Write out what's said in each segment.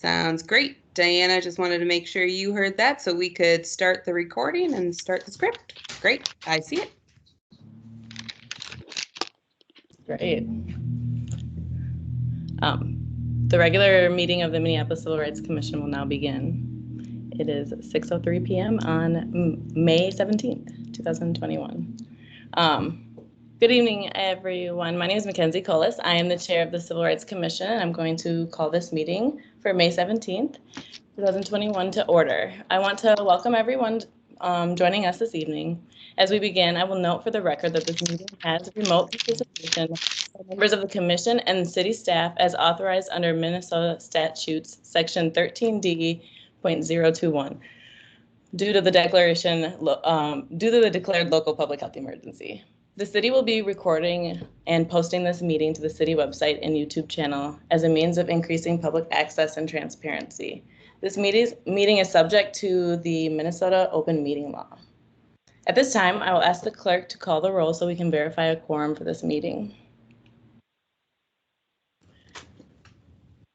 Sounds great. Diana, just wanted to make sure you heard that so we could start the recording and start the script. Great, I see it. Great. The regular meeting of the Minneapolis Civil Rights Commission will now begin. It is 6:03 p.m. on May 17th, 2021. Good evening, everyone. My name is Mackenzie Colas. I am the chair of the Civil Rights Commission, and I'm going to call this meeting for May 17th, 2021 to order. I want to welcome everyone joining us this evening. As we begin, I will note for the record that this meeting has remote participation by members of the commission and city staff as authorized under Minnesota statutes section 13D.021 due to the declared local public health emergency. The city will be recording and posting this meeting to the city website and YouTube channel as a means of increasing public access and transparency. This meeting is subject to the Minnesota Open Meeting Law. At this time, I will ask the clerk to call the roll so we can verify a quorum for this meeting.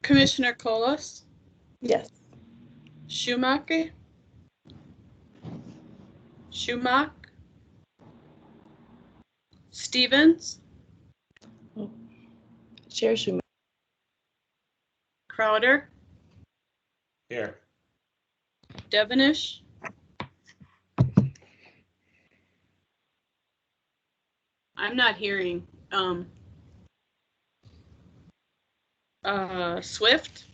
Commissioner Colas? Yes. Schumacher? Stevens? Chair Schumacher. Crowder? Here. Devonish? I'm not hearing. Swift?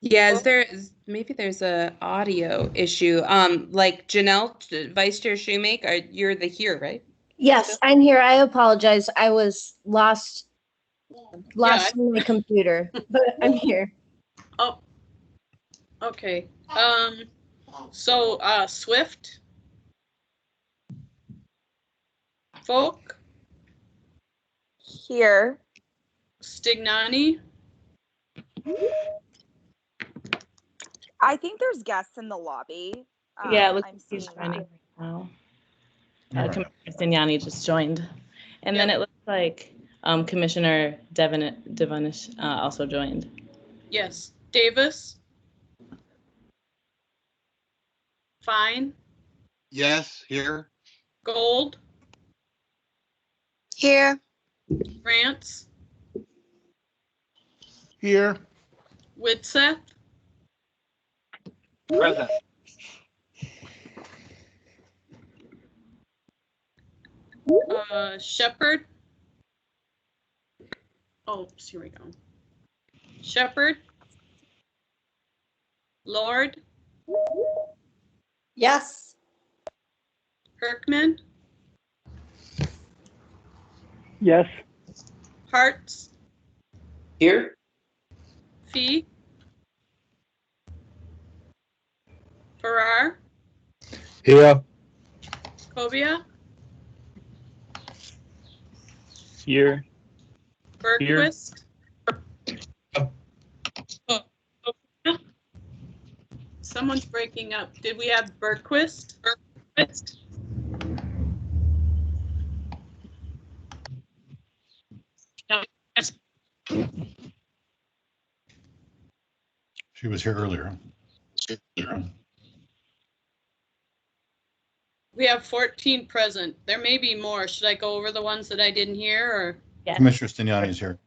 Yeah, maybe there's a audio issue. Like Janelle, Vice Chair Shoemaker, you're here, right? Yes, I'm here. I apologize. I was lost in my computer, but I'm here. Oh, okay. So Swift? Folk? Here. Stignani? I think there's guests in the lobby. Yeah, it looks I'm like he's seeing joining that. right now. Commissioner Stignani just joined. And then it looks like Commissioner Devonish also joined. Yes. Davis? Fine. Yes, here. Gold? Here. France? Here. Widseth? Present. Shepherd? Oh, here we go. Shepherd? Lord? Yes. Kirkman? Yes. Hartz? Here. Fee? Farrar? Here. Cobia? Here. Bergquist? Someone's breaking up. Did we have Bergquist? She was here earlier. We have 14 present. There may be more. Should I go over the ones that I didn't hear, or? Yes. Commissioner Stignani is here.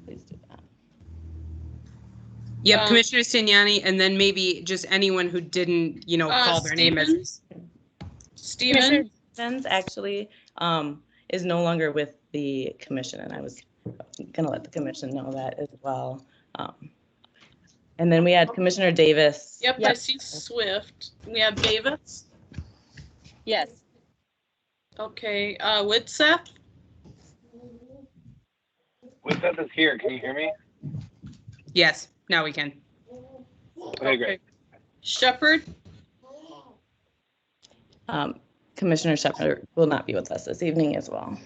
Please do that. Yep, Commissioner Stignani, and then maybe just anyone who didn't, call their name as. Stephen? Stevens actually is no longer with the commission, and I was going to let the commission know that as well. And then we had Commissioner Davis. Yep, I see Swift. We have Davis? Yes. Okay, Widseth? Widseth is here. Can you hear me? Yes, now we can. Okay, great. Shepherd? Commissioner Shepherd will not be with us this evening as well.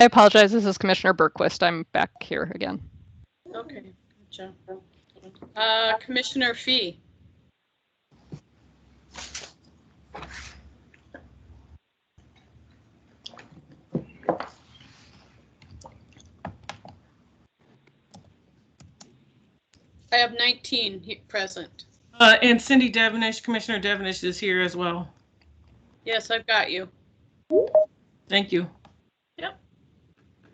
I apologize. This is Commissioner Bergquist. I'm back here again. Okay, gotcha. Commissioner Fee? I have 19 present. And Cindy Devenish, Commissioner Devenish is here as well. Yes, I've got you. Thank you.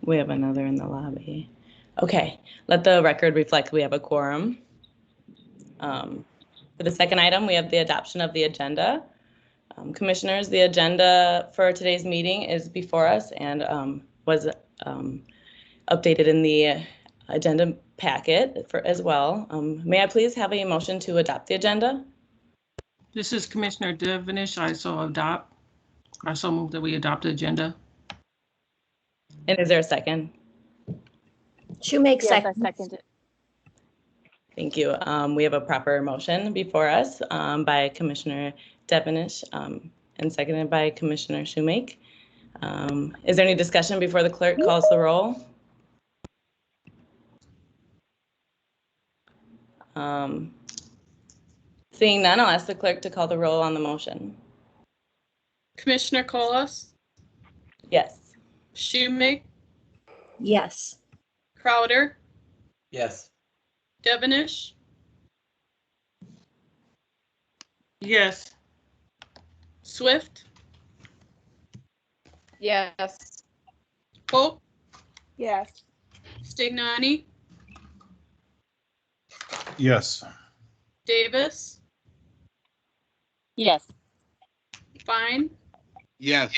We have another in the lobby. Okay, let the record reflect we have a quorum. For the second item, we have the adoption of the agenda. Commissioners, the agenda for today's meeting is before us and was updated in the agenda packet as well. May I please have a motion to adopt the agenda? This is Commissioner Devenish. I so move that we adopt the agenda. And is there a second? Shoemake Yes, second. I second it. Thank you. We have a proper motion before us by Commissioner Devenish and seconded by Commissioner Shoemake. Is there any discussion before the clerk calls the roll? Seeing none, I'll ask the clerk to call the roll on the motion. Commissioner Colas, Yes. Shoemake, Yes. Crowder, Yes. Devenish, Yes. Swift, Yes. Pope, Yes. Stignani, Yes. Davis, Yes. Fine, Yes.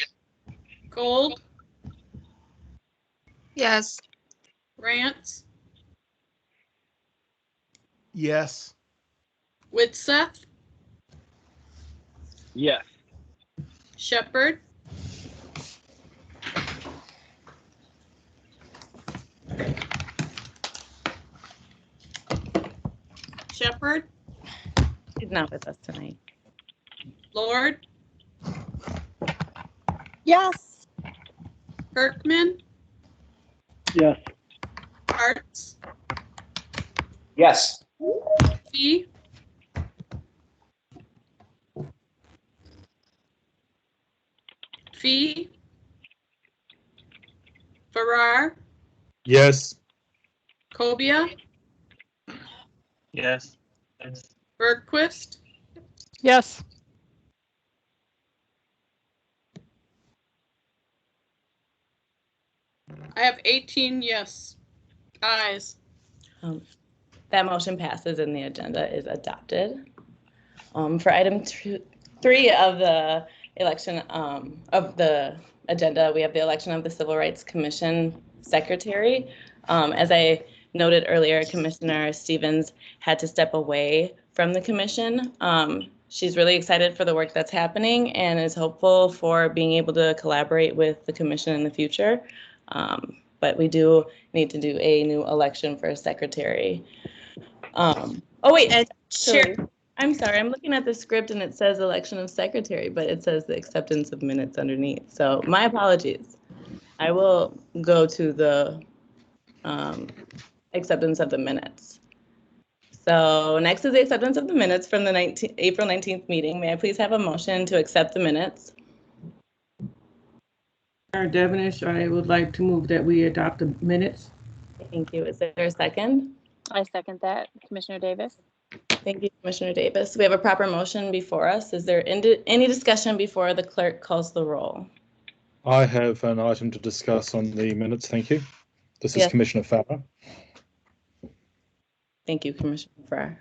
Gold, Yes. Rance, Yes. Widseth, Yes. Shepherd, Shepherd, He's not with us tonight. Lord, Yes. Kirkman, Yes. Hartz, Yes. Fee, Farrar, Yes. Cobia, Yes. Bergquist, Yes. I have 18 yes. Ayes. That motion passes and the agenda is adopted. For item 3 of the election of the agenda, we have the election of the Civil Rights Commission Secretary. As I noted earlier, Commissioner Stevens had to step away from the commission. She's really excited for the work that's happening and is hopeful for being able to collaborate with the commission in the future. But we do need to do a new election for a secretary. Oh wait, Chair, I'm sorry, I'm looking at the script and it says election of secretary, but it says the acceptance of minutes underneath. So my apologies. I will go to the acceptance of the minutes. So next is the acceptance of the minutes from the April 19th meeting. May I please have a motion to accept the minutes? Devenish, I would like to move that we adopt the minutes. Thank you. Is there a second? I second that. Commissioner Davis? Thank you, Commissioner Davis. We have a proper motion before us. Is there any discussion before the clerk calls the roll? I have an item to discuss on the minutes. Thank you. This is Yes. Commissioner Farrar. Thank you, Commissioner Farrar.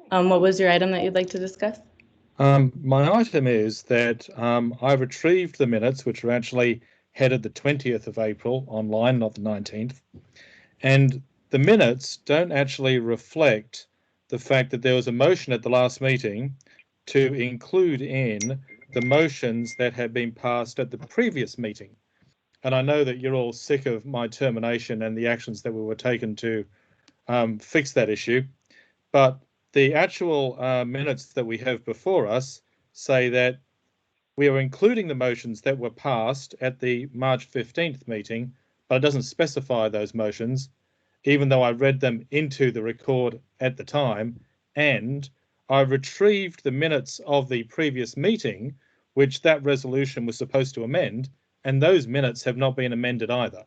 What was your item that you'd like to discuss? My item is that I retrieved the minutes, which were actually headed the 20th of April online, not the 19th. And the minutes don't actually reflect the fact that there was a motion at the last meeting to include in the motions that had been passed at the previous meeting. And I know that you're all sick of my termination and the actions that were taken to fix that issue. But the actual minutes that we have before us say that we are including the motions that were passed at the March 15th meeting, but it doesn't specify those motions, even though I read them into the record at the time. And I retrieved the minutes of the previous meeting, which that resolution was supposed to amend, and those minutes have not been amended either.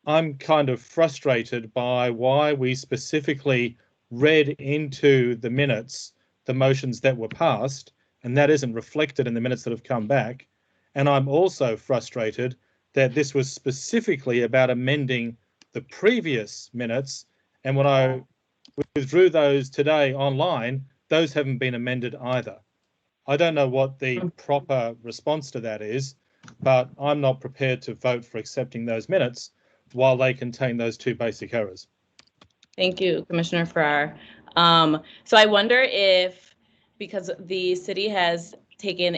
I'm kind of frustrated by why we specifically read into the minutes the motions that were passed, and that isn't reflected in the minutes that have come back. And I'm also frustrated that this was specifically about amending the previous minutes, and when I withdrew those today online, those haven't been amended either. I don't know what the proper response to that is, but I'm not prepared to vote for accepting those minutes while they contain those two basic errors. Thank you, Commissioner Farrar. So I wonder if, because the city has taken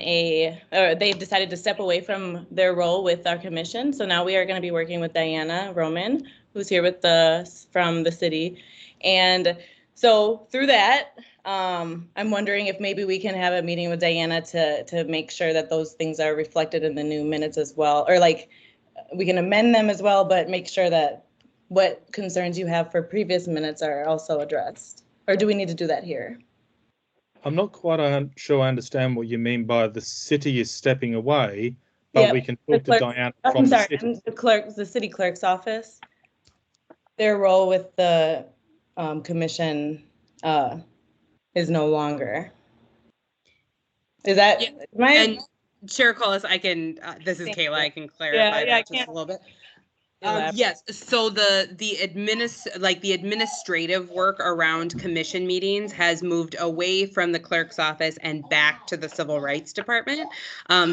or they've decided to step away from their role with our commission, so now we are going to be working with Diana Roman, who's here with us from the city. And so through that, I'm wondering if maybe we can have a meeting with Diana to make sure that those things are reflected in the new minutes as well, or like we can amend them as well, but make sure that what concerns you have for previous minutes are also addressed. Or do we need to do that here? I'm not quite sure I understand what you mean by the city is stepping away, but we can talk to Diana from the city. The city clerk's office. Their role with the commission is no longer. Is that And Chair Collis, I can. This is Kayla. I can clarify that just a little bit. Yes. So the administrative work around commission meetings has moved away from the clerk's office and back to the Civil Rights Department.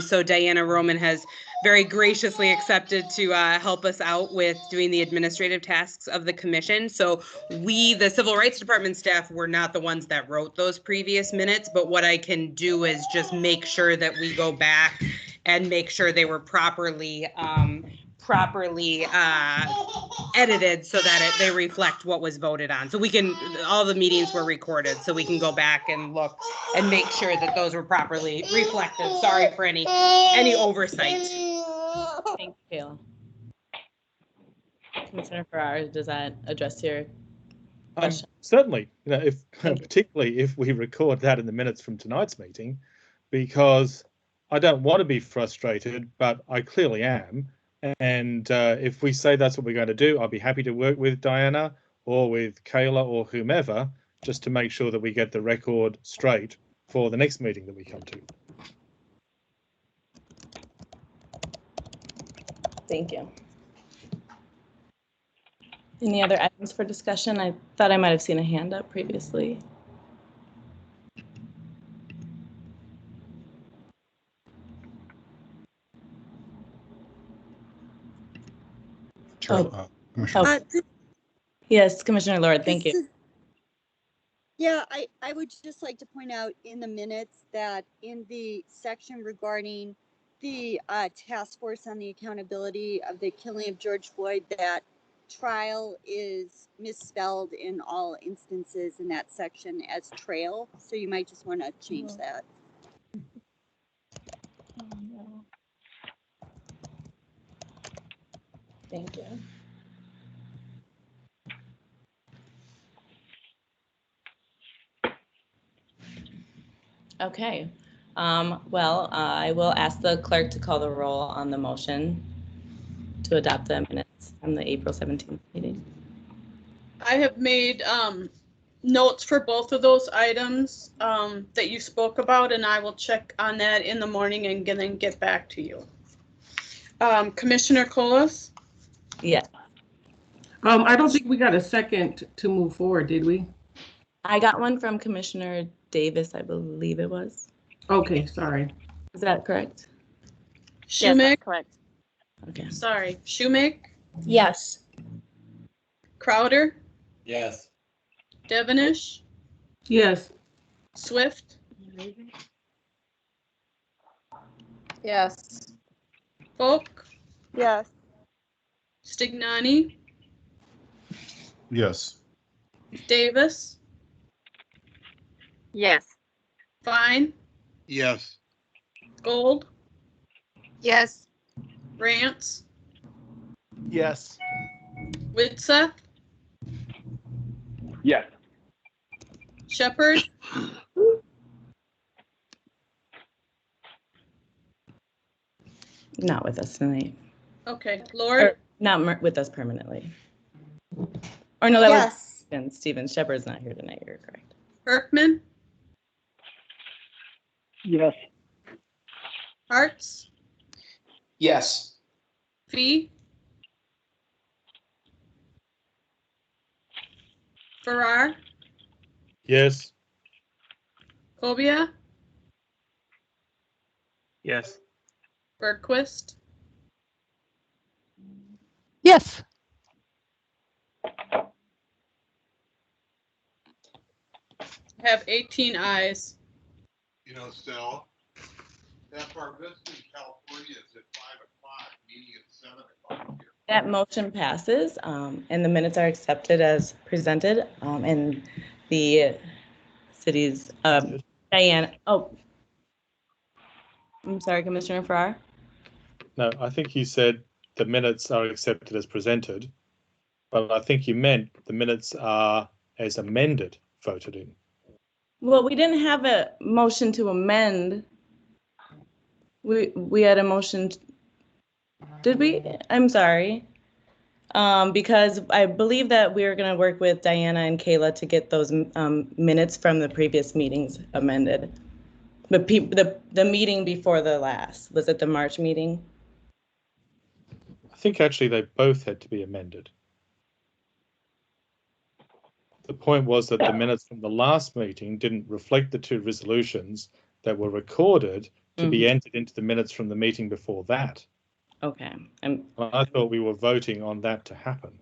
So Diana Roman has very graciously accepted to help us out with doing the administrative tasks of the commission. So we, the Civil Rights Department staff, were not the ones that wrote those previous minutes, but what I can do is just make sure that we go back and make sure they were properly edited so that they reflect what was voted on. So we can, all the meetings were recorded, so we can go back and look and make sure that those were properly reflected. Sorry for any oversight. Thank you, Kayla. Commissioner Farrar, does that address your question? Certainly, particularly if we record that in the minutes from tonight's meeting, because I don't want to be frustrated, but I clearly am. And if we say that's what we're going to do, I'll be happy to work with Diana or with Kayla or whomever, just to make sure that we get the record straight for the next meeting that we come to. Thank you. Any other items for discussion? I thought I might have seen a hand up previously. Yes, Commissioner Lord, thank you. Yeah, I would just like to point out in the minutes that in the section regarding the task force on the accountability of the killing of George Floyd, that trial is misspelled in all instances in that section as trail. So you might just want to change that. Thank you. Okay. Well, I will ask the clerk to call the roll on the motion to adopt the minutes from the April 17th meeting. I have made notes for both of those items that you spoke about, and I will check on that in the morning and then get back to you. Commissioner Collis? Yeah. I don't think we got a second to move forward, did we? I got one from Commissioner Davis, I believe it was. Okay, sorry. Is that correct? Yes, that's correct. Okay. Sorry. Shoemake? Yes. Crowder? Yes. Devenish? Yes. Swift? Yes. Folk? Yes. Stignani? Yes. Davis? Yes. Fine? Yes. Gold? Yes. Rants? Yes. Widseth? Yes. Shepherd? Not with us tonight. Okay. Lord? Not with us permanently. Or no, that Yes. was Stephen Shepard's not here tonight. You're correct. Berkman, Yes. Hartz, Yes. Fee, Farrar, Yes. Cobia, Yes. Bergquist, Yes. have 18 ayes. You know, Stella, that part of in California is at 5 o'clock, meeting at 7 o'clock here. That motion passes, and the minutes are accepted as presented, and the city's, Diane, oh, I'm sorry, Commissioner Farrar? No, I think you said the minutes are accepted as presented, but I think you meant the minutes are as amended voted in. Well, we didn't have a motion to amend. We had a motion, did we? I'm sorry. Because I believe that we are going to work with Diana and Kayla to get those minutes from the previous meetings amended. The meeting before the last, was it the March meeting? I think actually they both had to be amended. The point was that the minutes from the last meeting didn't reflect the two resolutions that were recorded to be entered into the minutes from the meeting before that. Okay. I thought we were voting on that to happen.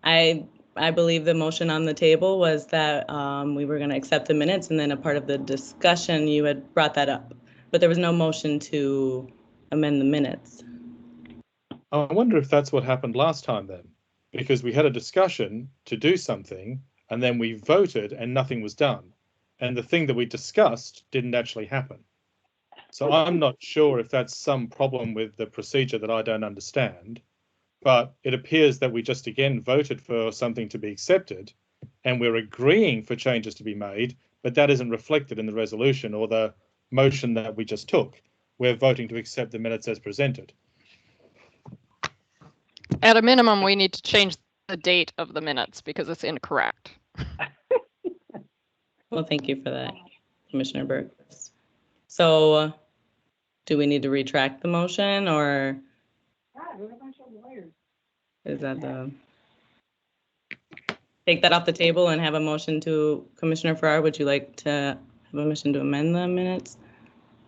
I believe the motion on the table was that we were going to accept the minutes, and then a part of the discussion you had brought that up, but there was no motion to amend the minutes. I wonder if that's what happened last time then, because we had a discussion to do something and then we voted and nothing was done. And the thing that we discussed didn't actually happen. So I'm not sure if that's some problem with the procedure that I don't understand, but it appears that we just again voted for something to be accepted and we're agreeing for changes to be made, but that isn't reflected in the resolution or the motion that we just took. We're voting to accept the minutes as presented. At a minimum, we need to change the date of the minutes because it's incorrect. Well, thank you for that, Commissioner Burke. So do we need to retract the motion, or is that the take that off the table and have a motion to Commissioner Farrar? Would you like to have a motion to amend the minutes?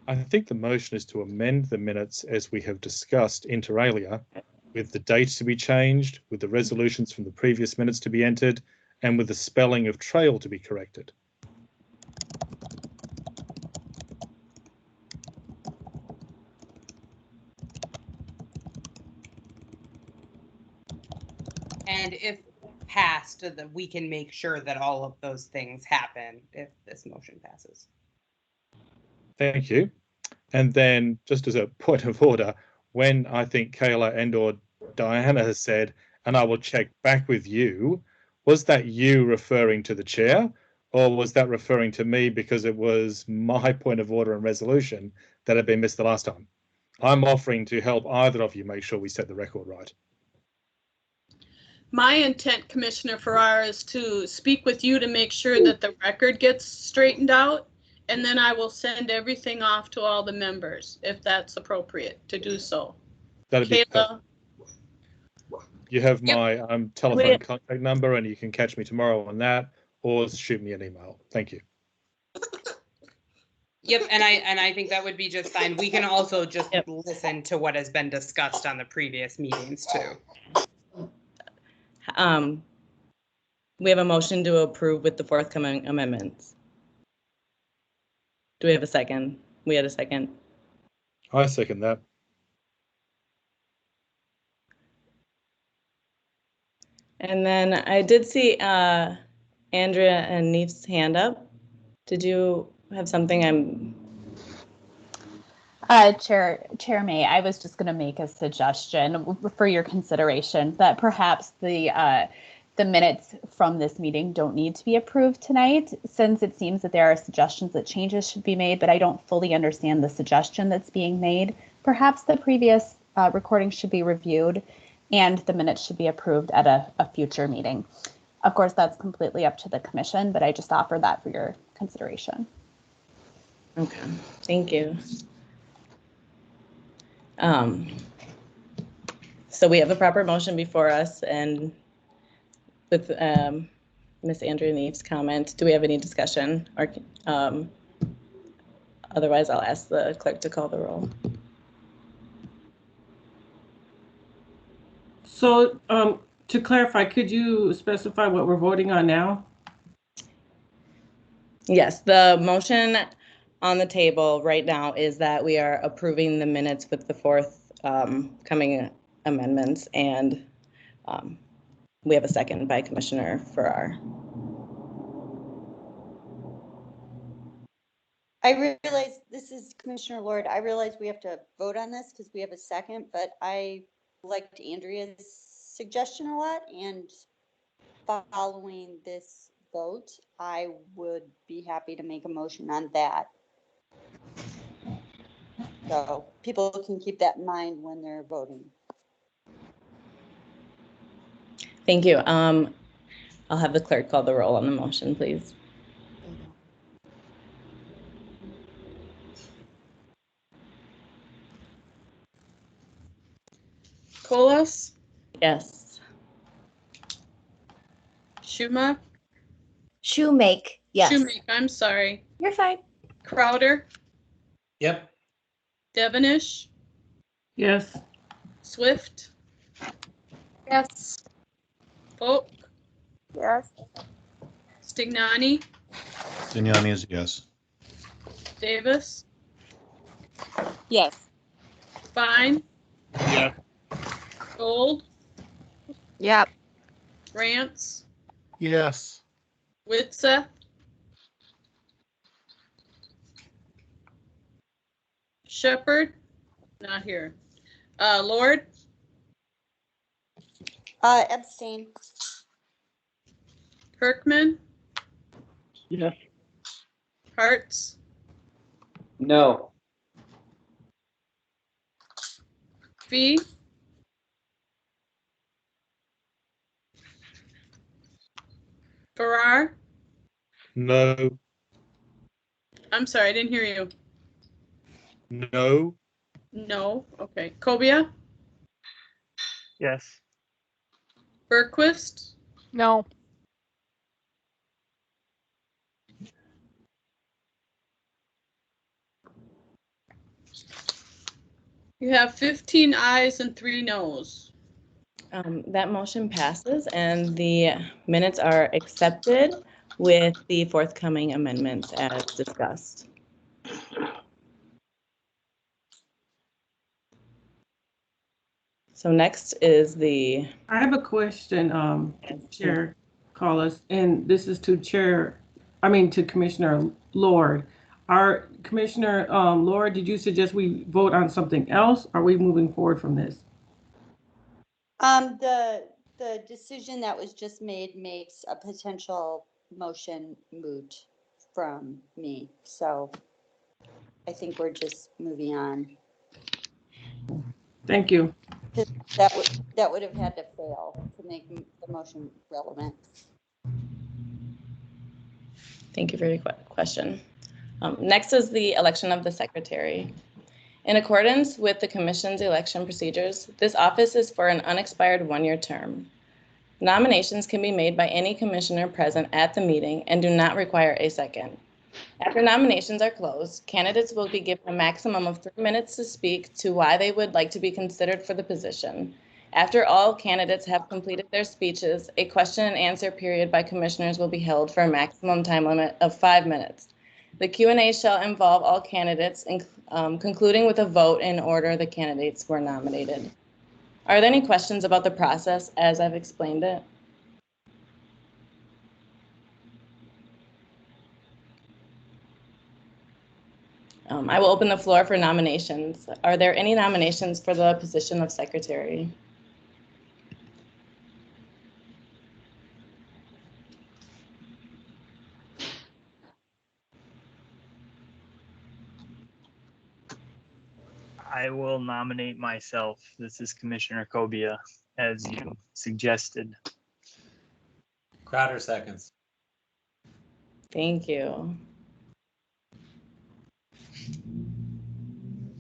I think the motion is to amend the minutes as we have discussed inter alia, with the dates to be changed, with the resolutions from the previous minutes to be entered, and with the spelling of trail to be corrected. And if passed, that we can make sure that all of those things happen if this motion passes. Thank you. And then just as a point of order, when I think Kayla and or Diana has said, and I will check back with you, was that you referring to the chair, or was that referring to me because it was my point of order and resolution that had been missed the last time? I'm offering to help either of you make sure we set the record right. My intent, Commissioner Farrar, is to speak with you to make sure that the record gets straightened out, and then I will send everything off to all the members if that's appropriate to do so. That'd be Kayla. You have my telephone contact number, and you can catch me tomorrow on that, or shoot me an email. Thank you. Yep, and I think that would be just fine. We can also just listen to what has been discussed on the previous meetings too. We have a motion to approve with the forthcoming amendments. Do we have a second? We had a second. I second that. And then I did see Andrea and Neef's hand up. Did you have something? Chair May, I was just going to make a suggestion for your consideration that perhaps the minutes from this meeting don't need to be approved tonight, since it seems that there are suggestions that changes should be made, but I don't fully understand the suggestion that's being made. Perhaps the previous recording should be reviewed and the minutes should be approved at a future meeting. Of course, that's completely up to the commission, but I just offer that for your consideration. Okay, thank you. So we have a proper motion before us, and with Ms. Andrea Neef's comment, do we have any discussion? Or otherwise, I'll ask the clerk to call the roll. So to clarify, could you specify what we're voting on now? Yes, the motion on the table right now is that we are approving the minutes with the forthcoming amendments, and we have a second by Commissioner Farrar. I realize this is Commissioner Lord. I realize we have to vote on this because we have a second, but I liked Andrea's suggestion a lot, and following this vote, I would be happy to make a motion on that. So people can keep that in mind when they're voting. Thank you. I'll have the clerk call the roll on the motion, please. Colas, Yes. Schuma, Shoemake, yes. Shoemake, I'm sorry. You're fine. Crowder, Yep. Devenish, Yes. Swift, Yes. Folk, Yes. Stignani, Stignani is a yes. Davis, Yes. Fine, Yep. Gold, Yep. Rance, Yes. Witseth, Shepherd, not here. Lord, Abstain. Kirkman, Yes. Hartz, No. Fee, Farrar, No, I'm sorry, I didn't hear you. no, No, okay. Cobia, Yes. Berquist, No. you have 15 ayes and 3 noes. That motion passes, and the minutes are accepted with the forthcoming amendments as discussed. So next is the. I have a question, Chair Collis, and this is to Commissioner Lord. Our Commissioner Lord, did you suggest we vote on something else? Are we moving forward from this? The decision that was just made makes a potential motion moot from me. So I think we're just moving on. Thank you. That would have had to fail to make the motion relevant. Thank you for your question. Next is the election of the secretary. In accordance with the Commission's election procedures, this office is for an unexpired one-year term. Nominations can be made by any commissioner present at the meeting and do not require a second. After nominations are closed, candidates will be given a maximum of 3 minutes to speak to why they would like to be considered for the position. After all candidates have completed their speeches, a question and answer period by commissioners will be held for a maximum time limit of 5 minutes. The Q&A shall involve all candidates, concluding with a vote in order the candidates were nominated. Are there any questions about the process as I've explained it? I will open the floor for nominations. Are there any nominations for the position of secretary? I will nominate myself. This is Commissioner Cobia. as you suggested. Crowder seconds. Thank you.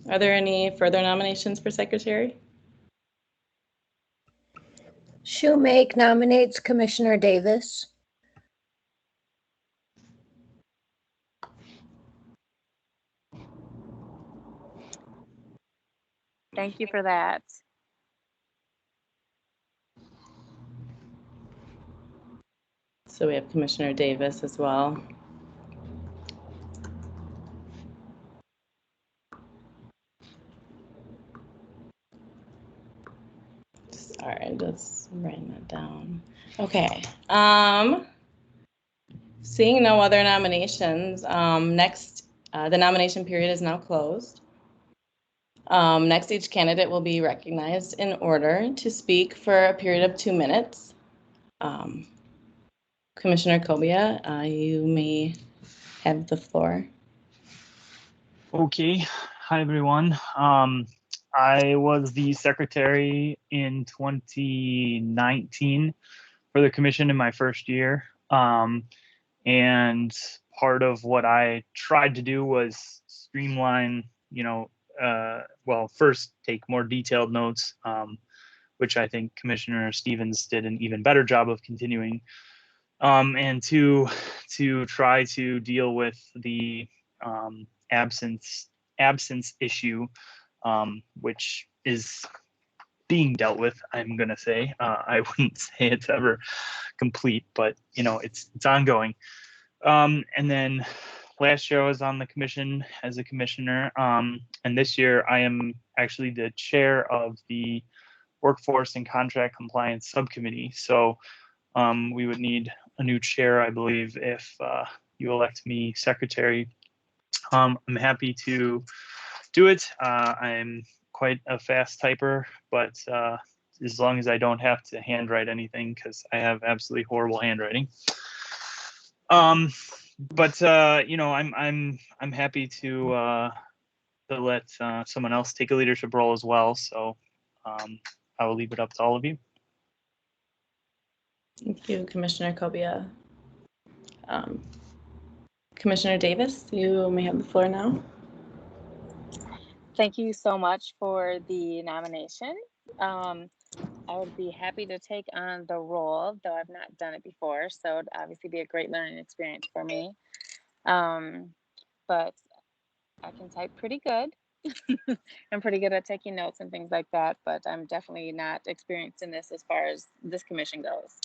Are there any further nominations for secretary? Shoemake nominates Commissioner Davis. Thank you for that. So we have Commissioner Davis as well. Sorry, just writing that down. Okay. Seeing no other nominations, next, the nomination period is now closed. Next, each candidate will be recognized in order to speak for a period of 2 minutes. Commissioner Kobia, you may have the floor. Okay. Hi, everyone. I was the secretary in 2019 for the commission in my first year. And part of what I tried to do was streamline, well, first take more detailed notes, which I think Commissioner Stevens did an even better job of continuing, and to try to deal with the absence issue, which is being dealt with. I'm gonna say I wouldn't say it's ever complete, but it's ongoing. And then last year I was on the commission as a commissioner, and this year I am actually the chair of the Workforce and Contract Compliance Subcommittee. So we would need a new chair, I believe, if you elect me secretary. I'm happy to do it. I'm quite a fast typer, but as long as I don't have to handwrite anything, because I have absolutely horrible handwriting. But I'm happy to let someone else take a leadership role as well. So I will leave it up to all of you. Thank you, Commissioner Kobia. Commissioner Davis, you may have the floor now. Thank you so much for the nomination. I would be happy to take on the role, though I've not done it before, so it'd obviously be a great learning experience for me. But I can type pretty good. I'm pretty good at taking notes and things like that, but I'm definitely not experienced in this as far as this commission goes,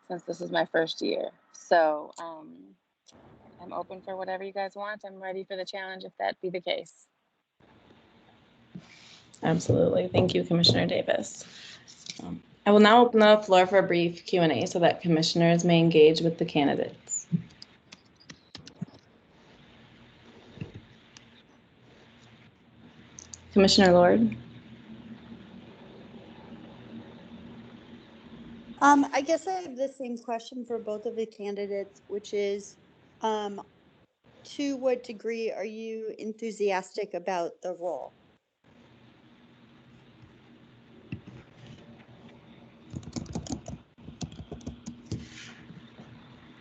since this is my first year. So I'm open for whatever you guys want. I'm ready for the challenge if that be the case. Absolutely. Thank you, Commissioner Davis. I will now open the floor for a brief Q&A so that commissioners may engage with the candidates. Commissioner Lord. I guess I have the same question for both of the candidates, which is, to what degree are you enthusiastic about the role?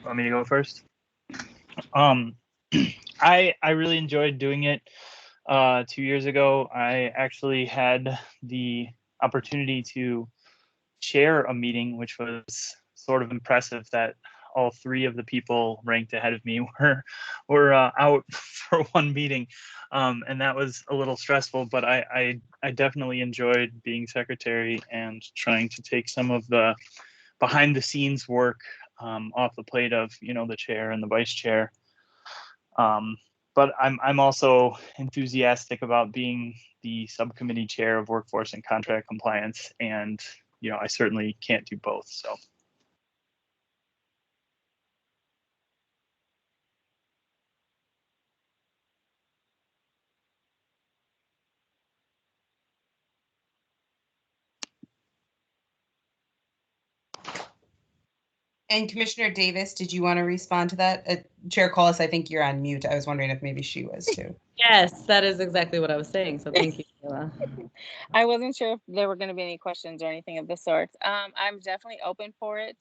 Want me to go first? I really enjoyed doing it 2 years ago. I actually had the opportunity to chair a meeting, which was sort of impressive that all 3 of the people ranked ahead of me were out for one meeting, and that was a little stressful. But I definitely enjoyed being secretary and trying to take some of the behind the scenes work off the plate of the chair and the vice chair. But I'm also enthusiastic about being the subcommittee chair of Workforce and Contract Compliance, and I certainly can't do both. So. And Commissioner Davis, did you want to respond to that? Chair Collis, I think you're on mute. I was wondering if maybe she was too. Yes, that is exactly what I was saying. So thank you, Sheila. I wasn't sure if there were going to be any questions or anything of the sort. I'm definitely open for it,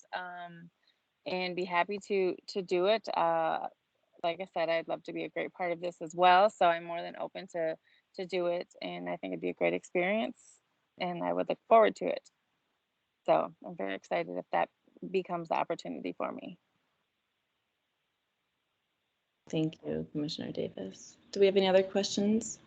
and be happy to do it. Like I said, I'd love to be a great part of this as well. So I'm more than open to do it, and I think it'd be a great experience, and I would look forward to it. So I'm very excited if that becomes the opportunity for me. Thank you, Commissioner Davis. Do we have any other questions?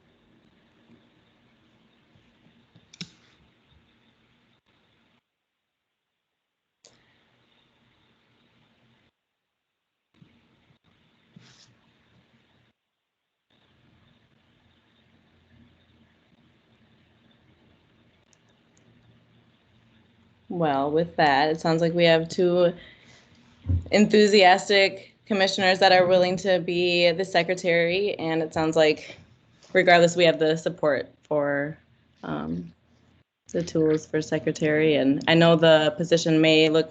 Well, with that, it sounds like we have two enthusiastic commissioners that are willing to be the secretary, and it sounds like regardless, we have the support for the tools for secretary. And I know the position may look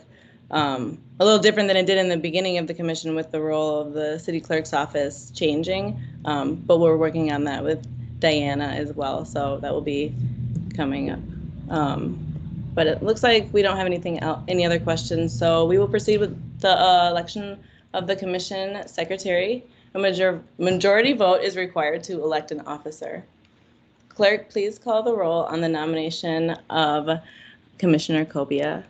a little different than it did in the beginning of the commission with the role of the city clerk's office changing, but we're working on that with Diana as well, so that will be coming up. But it looks like we don't have anything else, any other questions, so we will proceed with the election of the commission secretary. A majority vote is required to elect an officer. Clerk, please call the roll on the nomination of Commissioner Cobia.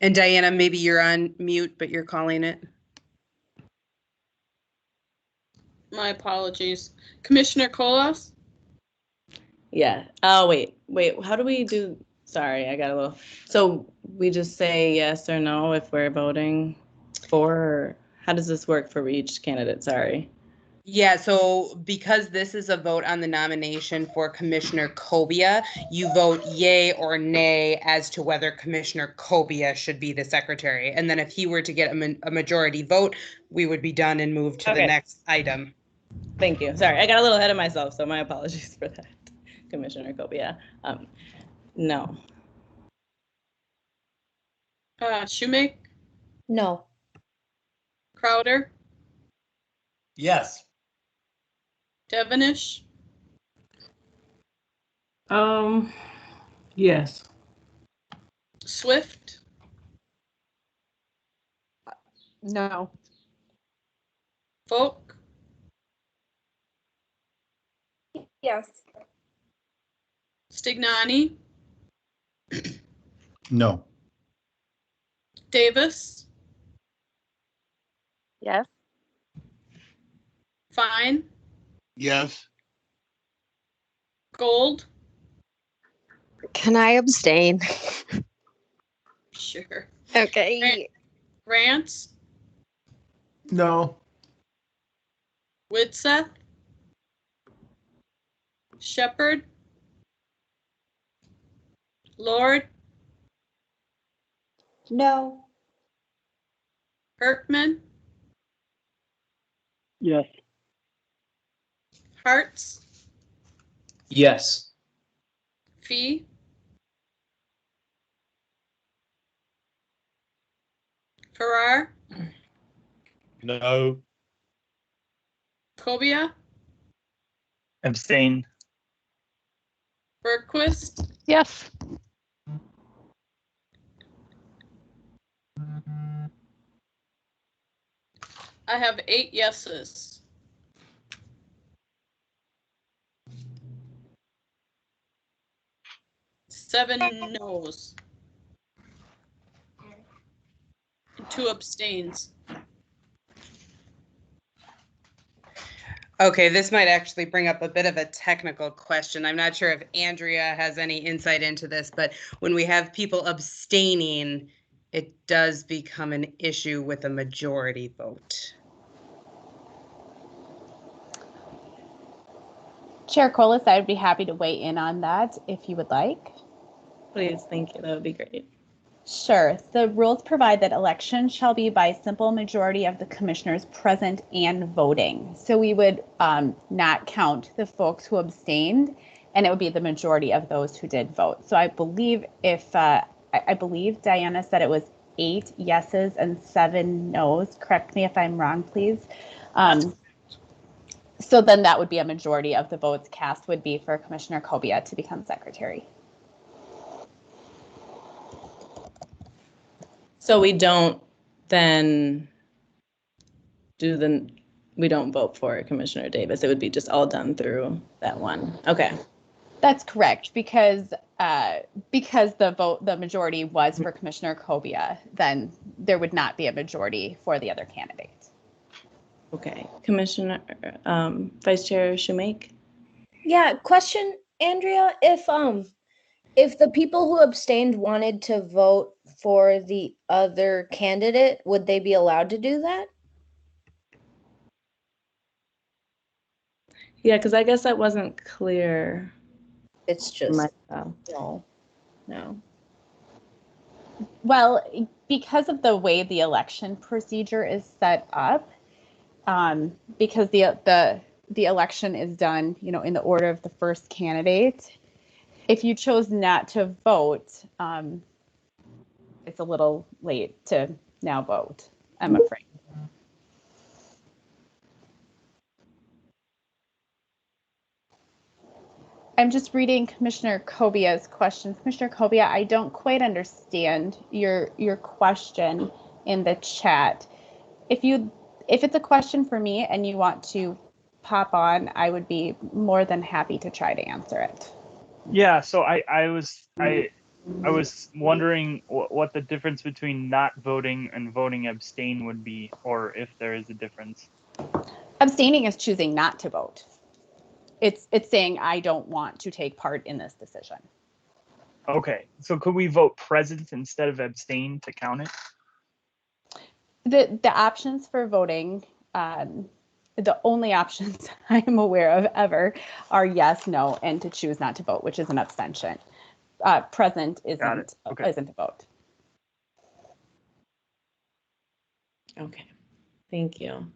And Diana, maybe you're on mute, but you're calling it. My apologies. Commissioner Colas? Yeah. Oh, wait. How do we do? Sorry, I got a little. So we just say yes or no if we're voting for, or how does this work for each candidate? Sorry. Yeah, so because this is a vote on the nomination for Commissioner Cobia, you vote yay or nay as to whether Commissioner Cobia should be the secretary. And then if he were to get a majority vote, we would be done and move to the next item. Thank you. Sorry, I got a little ahead of myself, so my apologies for that, Commissioner Cobia. No. Shoemake? No. Crowder? Yes. Devonish? Yes. Swift? No. Folk? Yes. Stignani? No. Davis? Yes. Fine? Yes. Gold? Can I abstain? Sure. Okay. Rance? No. Widseth? Shepherd? Lord? No. Erkman? Yes. Hartz? Yes. Fee? Farrar? No. Cobia? Abstain. Bergquist? Yes. I have 8 yeses. Seven noes. And 2 abstains. Okay, this might actually bring up a bit of a technical question. I'm not sure if Andrea has any insight into this, but when we have people abstaining, it does become an issue with a majority vote. Chair Colas, I would be happy to weigh in on that if you would like. Please, thank you. That would be great. Sure. The rules provide that election shall be by simple majority of the commissioners present and voting. So we would not count the folks who abstained, and it would be the majority of those who did vote. So I believe I believe Diana said it was 8 yeses and 7 noes. Correct me if I'm wrong, please. So then that would be a majority of the votes cast would be for Commissioner Kobia to become secretary. So we don't then we don't vote for Commissioner Davis. It would be just all done through that one. Okay. That's correct, because the majority was for Commissioner Kobia, then there would not be a majority for the other candidate. Okay. Commissioner, Vice Chair Shoemake? Yeah, question, Andrea, if the people who abstained wanted to vote for the other candidate, would they be allowed to do that? Yeah, because I guess that wasn't clear. It's just no. Well, because of the way the election procedure is set up, because the election is done, in the order of the first candidate, if you chose not to vote, it's a little late to now vote, I'm afraid. I'm just reading Commissioner Kobia's question. Commissioner Kobia, I don't quite understand your question in the chat. If it's a question for me and you want to pop on, I would be more than happy to try to answer it. Yeah, so I was wondering what the difference between not voting and voting abstain would be, or if there is a difference. Abstaining is choosing not to vote. It's saying I don't want to take part in this decision. Okay, so could we vote present instead of abstain to count it? The options for voting, the only options I am aware of ever are yes, no, and to choose not to vote, which is an abstention. Present isn't a vote. Okay, thank you.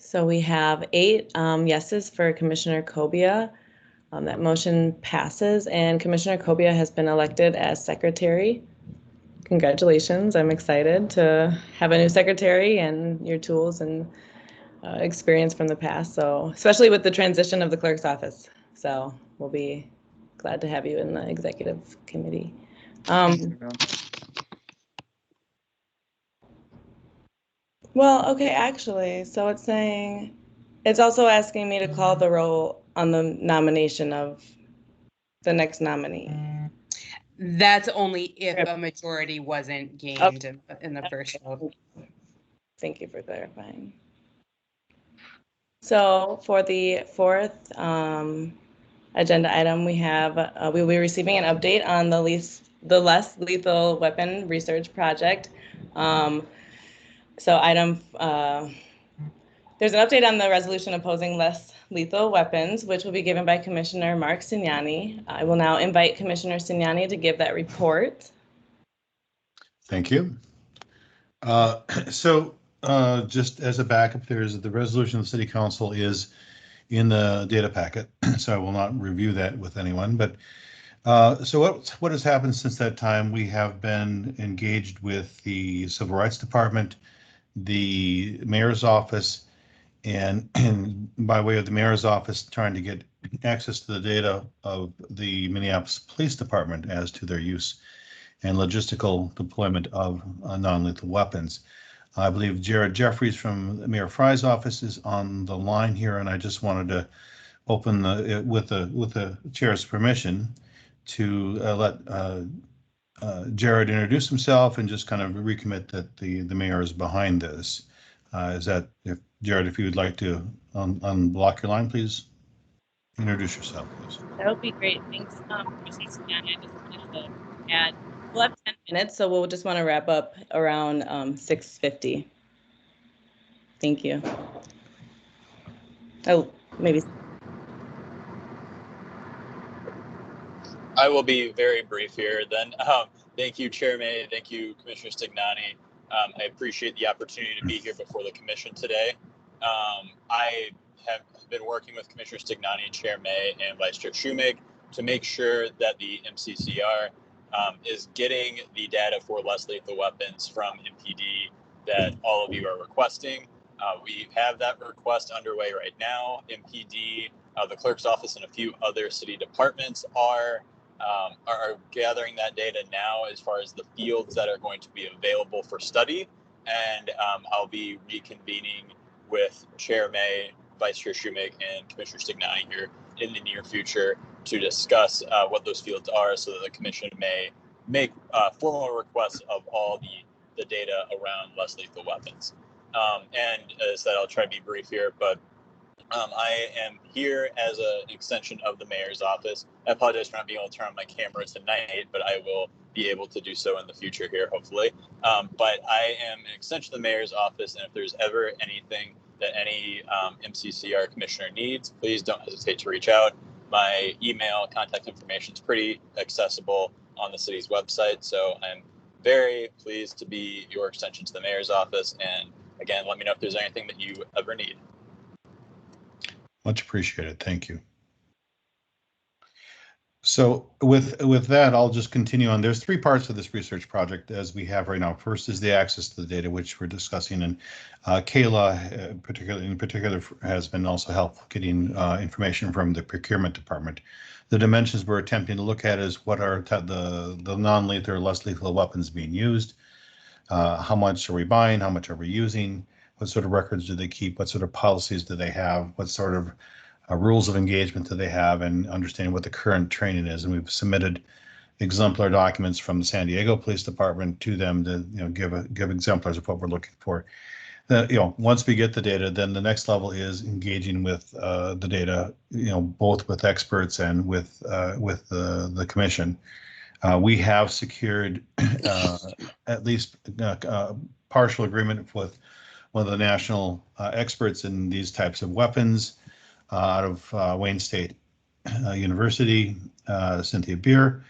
So we have 8 yeses for Commissioner Kobia. That motion passes, and Commissioner Kobia has been elected as secretary. Congratulations. I'm excited to have a new secretary and your tools and experience from the past. So especially with the transition of the clerk's office. So we'll be glad to have you in the executive committee. Well, okay, actually, so it's saying, it's also asking me to call the roll on the nomination of the next nominee. That's only if a majority wasn't gained in the first vote. Thank you for clarifying. So for the 4th agenda item, we have we will be receiving an update on the less lethal weapon research project. So there's an update on the resolution opposing less lethal weapons, which will be given by Commissioner Mark Signani. I will now invite Commissioner Signani to give that report. Thank you. Just as a backup, there's the resolution of the City Council is in the data packet, so I will not review that with anyone. But so what has happened since that time? We have been engaged with the Civil Rights Department, the Mayor's Office, and by way of the Mayor's Office, trying to get access to the data of the Minneapolis Police Department as to their use and logistical deployment of non-lethal weapons. I believe Jared Jeffries from Mayor Fry's office is on the line here, and I just wanted to open with the chair's permission to let Jared introduce himself and just kind of recommit that the mayor is behind this. Jared, if you would like to unblock your line, please introduce yourself, please. That would be great. Thanks, Commissioner Signani. I just wanted to add, we'll have 10 minutes, so we'll just want to wrap up around 6:50. Thank you. Oh, maybe. I will be very brief here then. Thank you, Chair May. Thank you, Commissioner Stignani. I appreciate the opportunity to be here before the commission today. I have been working with Commissioner Stignani, Chair May, and Vice Chair Schumig to make sure that the MCCR is getting the data for less lethal weapons from MPD that all of you are requesting. We have that request underway right now. MPD, the clerk's office, and a few other city departments are gathering that data now as far as the fields that are going to be available for study. And I'll be reconvening with Chair May, Vice Chair Schumig, and Commissioner Stignani here in the near future to discuss what those fields are so that the commission may make formal requests of all the data around less lethal weapons. And as I said, I'll try to be brief here, but I am here as an extension of the mayor's office. I apologize for not being able to turn on my camera tonight, but I will be able to do so in the future here, hopefully. But I am an extension of the mayor's office, and if there's ever anything that any MCCR commissioner needs, please don't hesitate to reach out. My email contact information is pretty accessible on the city's website, so I'm very pleased to be your extension to the mayor's office. And again, let me know if there's anything that you ever need. Much appreciated. Thank you. So with that, I'll just continue on. There's three parts of this research project as we have right now. First is the access to the data, which we're discussing, and Kayla in particular has been also helpful getting information from the procurement department. The dimensions we're attempting to look at is what are the non-lethal or less lethal weapons being used, how much are we buying, how much are we using, what sort of records do they keep, what sort of policies do they have, what sort of rules of engagement do they have, and understanding what the current training is. And we've submitted exemplar documents from the San Diego Police Department to them to give exemplars of what we're looking for. Once we get the data, then the next level is engaging with the data, both with experts and with the commission. We have secured at least partial agreement with one of the national experts in these types of weapons out of Wayne State University, Cynthia Beer,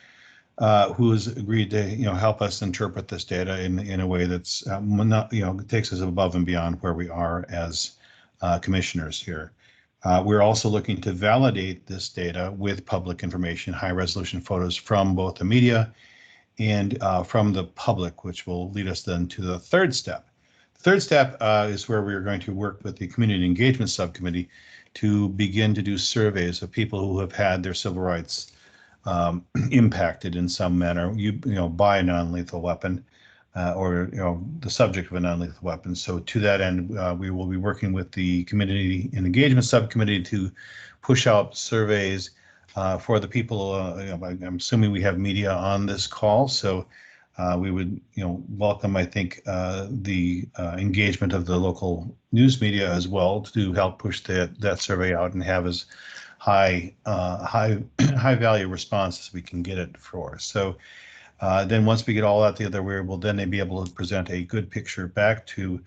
who has agreed to help us interpret this data in a way that's not takes us above and beyond where we are as commissioners here. We're also looking to validate this data with public information, high resolution photos from both the media and from the public, which will lead us then to the third step. The third step is where we're going to work with the Community Engagement Subcommittee to begin to do surveys of people who have had their civil rights impacted in some manner, by a non-lethal weapon or the subject of a non-lethal weapon. So to that end, we will be working with the Community and Engagement Subcommittee to push out surveys for the people. I'm assuming we have media on this call, so we would welcome, I think, the engagement of the local news media as well to help push that survey out and have as high value response as we can get it for. So then once we get all that together, we will then be able to present a good picture back to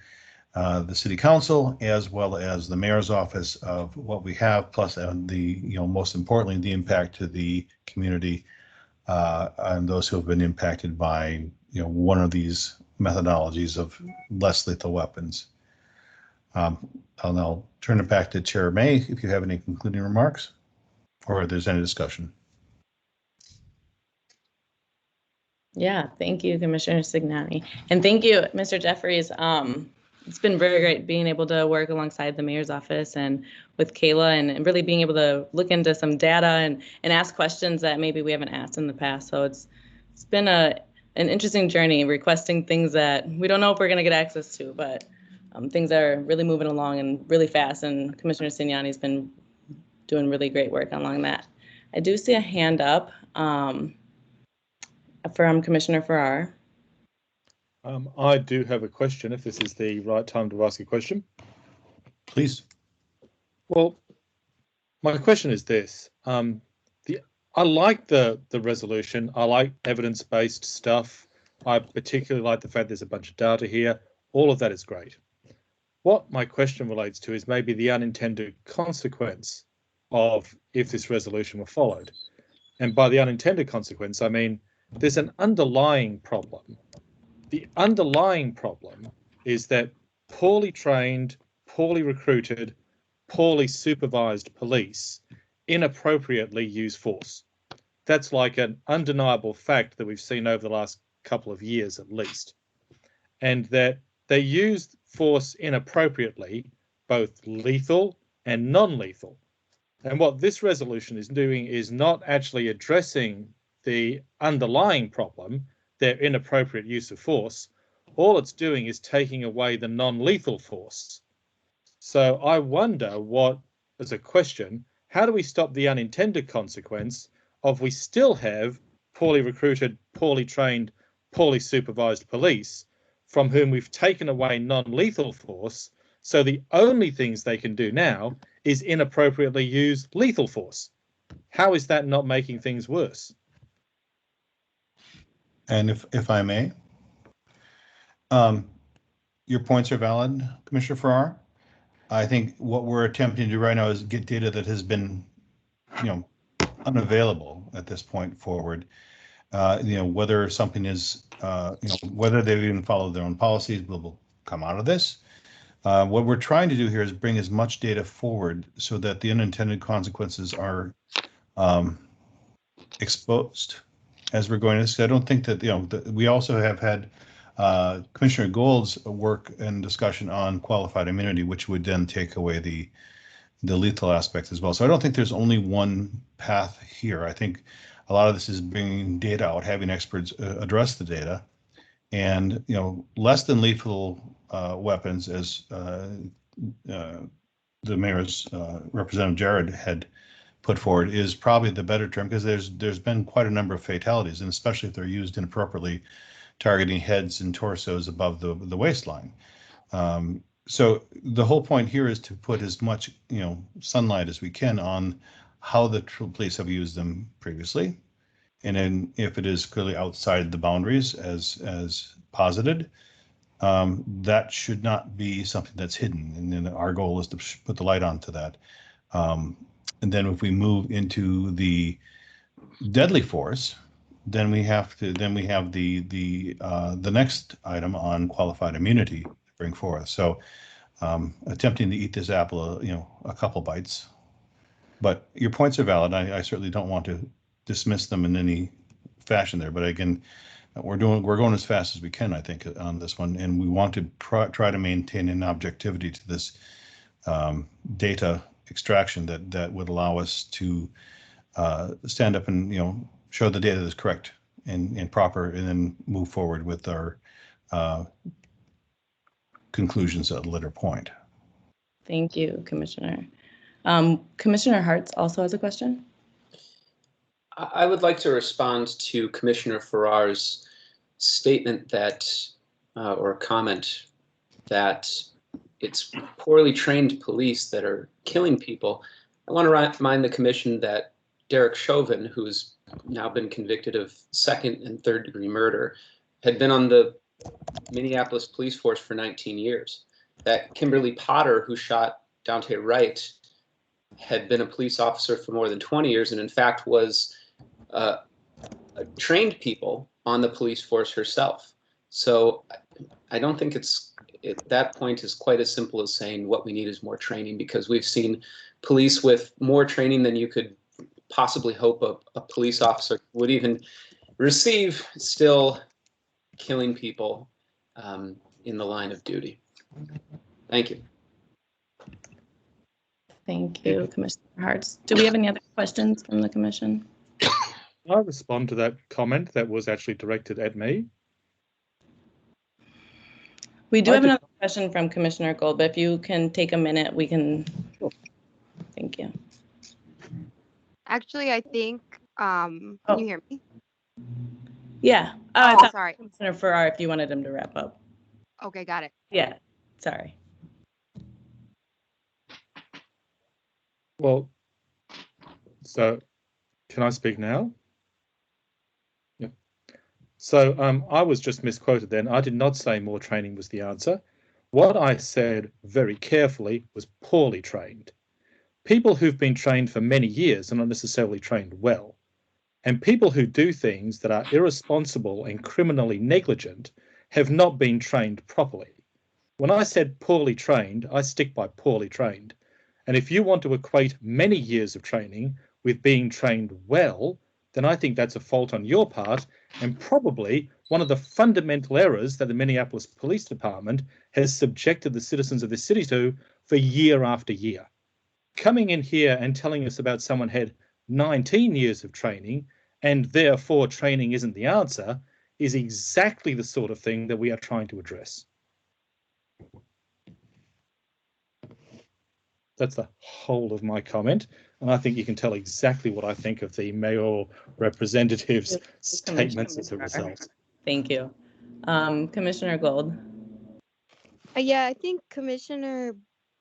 the city council as well as the mayor's office of what we have, plus the most importantly, the impact to the community and those who have been impacted by one of these methodologies of less lethal weapons. I'll turn it back to Chair May if you have any concluding remarks or if there's any discussion. Yeah, thank you, Commissioner Stignani. And thank you, Mr. Jeffries. It's been very great being able to work alongside the mayor's office and with Kayla and really being able to look into some data and ask questions that maybe we haven't asked in the past. So it's been an interesting journey, requesting things that we don't know if we're going to get access to, but things are really moving along and really fast. And Commissioner Stignani's been doing really great work along that. I do see a hand up from Commissioner Farrar. I do have a question, if this is the right time to ask a question. Please. Well, my question is this. I like the resolution. I like evidence-based stuff. I particularly like the fact there's a bunch of data here. All of that is great. What my question relates to is maybe the unintended consequence of if this resolution were followed. And by the unintended consequence, I mean there's an underlying problem. The underlying problem is that poorly trained, poorly recruited, poorly supervised police inappropriately use force. That's like an undeniable fact that we've seen over the last couple of years at least. And that they use force inappropriately, both lethal and non-lethal. And what this resolution is doing is not actually addressing the underlying problem, their inappropriate use of force. All it's doing is taking away the non-lethal force. So I wonder what, as a question, how do we stop the unintended consequence of we still have poorly recruited, poorly trained, poorly supervised police from whom we've taken away non-lethal force, so the only things they can do now is inappropriately use lethal force? How is that not making things worse? And if I may, your points are valid, Commissioner Farrar. I think what we're attempting to do right now is get data that has been, unavailable at this point forward. Whether something is, whether they even follow their own policies will come out of this. What we're trying to do here is bring as much data forward so that the unintended consequences are exposed as we're going to see. I don't think that, we also have had Commissioner Gould's work and discussion on qualified immunity, which would then take away the lethal aspects as well. So I don't think there's only one path here. I think a lot of this is bringing data out, having experts address the data, and less than lethal weapons, as the mayor's Representative Jared had put forward, is probably the better term, because there's been quite a number of fatalities, and especially if they're used inappropriately, targeting heads and torsos above the waistline. So the whole point here is to put as much sunlight as we can on how the police have used them previously, and then if it is clearly outside the boundaries as posited, that should not be something that's hidden. And then our goal is to put the light onto that. And then if we move into the deadly force, then we have the next item on qualified immunity to bring forth. So attempting to eat this apple, a couple bites. But your points are valid. I certainly don't want to dismiss them in any fashion there. But again, we're going as fast as we can, I think, on this one, and we want to try to maintain an objectivity to this data extraction that would allow us to stand up and show the data is correct and proper, and then move forward with our conclusions at a later point. Thank you, Commissioner. Commissioner Hartz also has a question. I would like to respond to Commissioner Farrar's statement that, or comment that it's poorly trained police that are killing people. I want to remind the commission that Derek Chauvin, who's now been convicted of second and third degree murder, had been on the Minneapolis police force for 19 years. That Kimberly Potter, who shot Daunte Wright, had been a police officer for more than 20 years, and in fact was trained people on the police force herself. So I don't think that point is quite as simple as saying what we need is more training, because we've seen police with more training than you could possibly hope a police officer would even receive, still killing people in the line of duty. Thank you. Thank you, Commissioner Hartz. Do we have any other questions from the commission? I'll respond to that comment that was actually directed at me. We do have another question from Commissioner Gold, but if you can take a minute, we can. Thank you. Actually, I think, can you hear me? Yeah. I thought sorry. Commissioner Farrar, if you wanted him to wrap up. Okay, got it. Yeah, sorry. Well, so can I speak now? Yeah. So I was just misquoted then. I did not say more training was the answer. What I said very carefully was poorly trained. People who've been trained for many years are not necessarily trained well. And people who do things that are irresponsible and criminally negligent have not been trained properly. When I said poorly trained, I stick by poorly trained. And if you want to equate many years of training with being trained well, then I think that's a fault on your part, and probably one of the fundamental errors that the Minneapolis Police Department has subjected the citizens of this city to for year after year. Coming in here and telling us about someone had 19 years of training and therefore training isn't the answer is exactly the sort of thing that we are trying to address. That's the whole of my comment, and I think you can tell exactly what I think of the mayoral representative's statements as a result. Thank you. Commissioner Gold. Yeah, I think Commissioner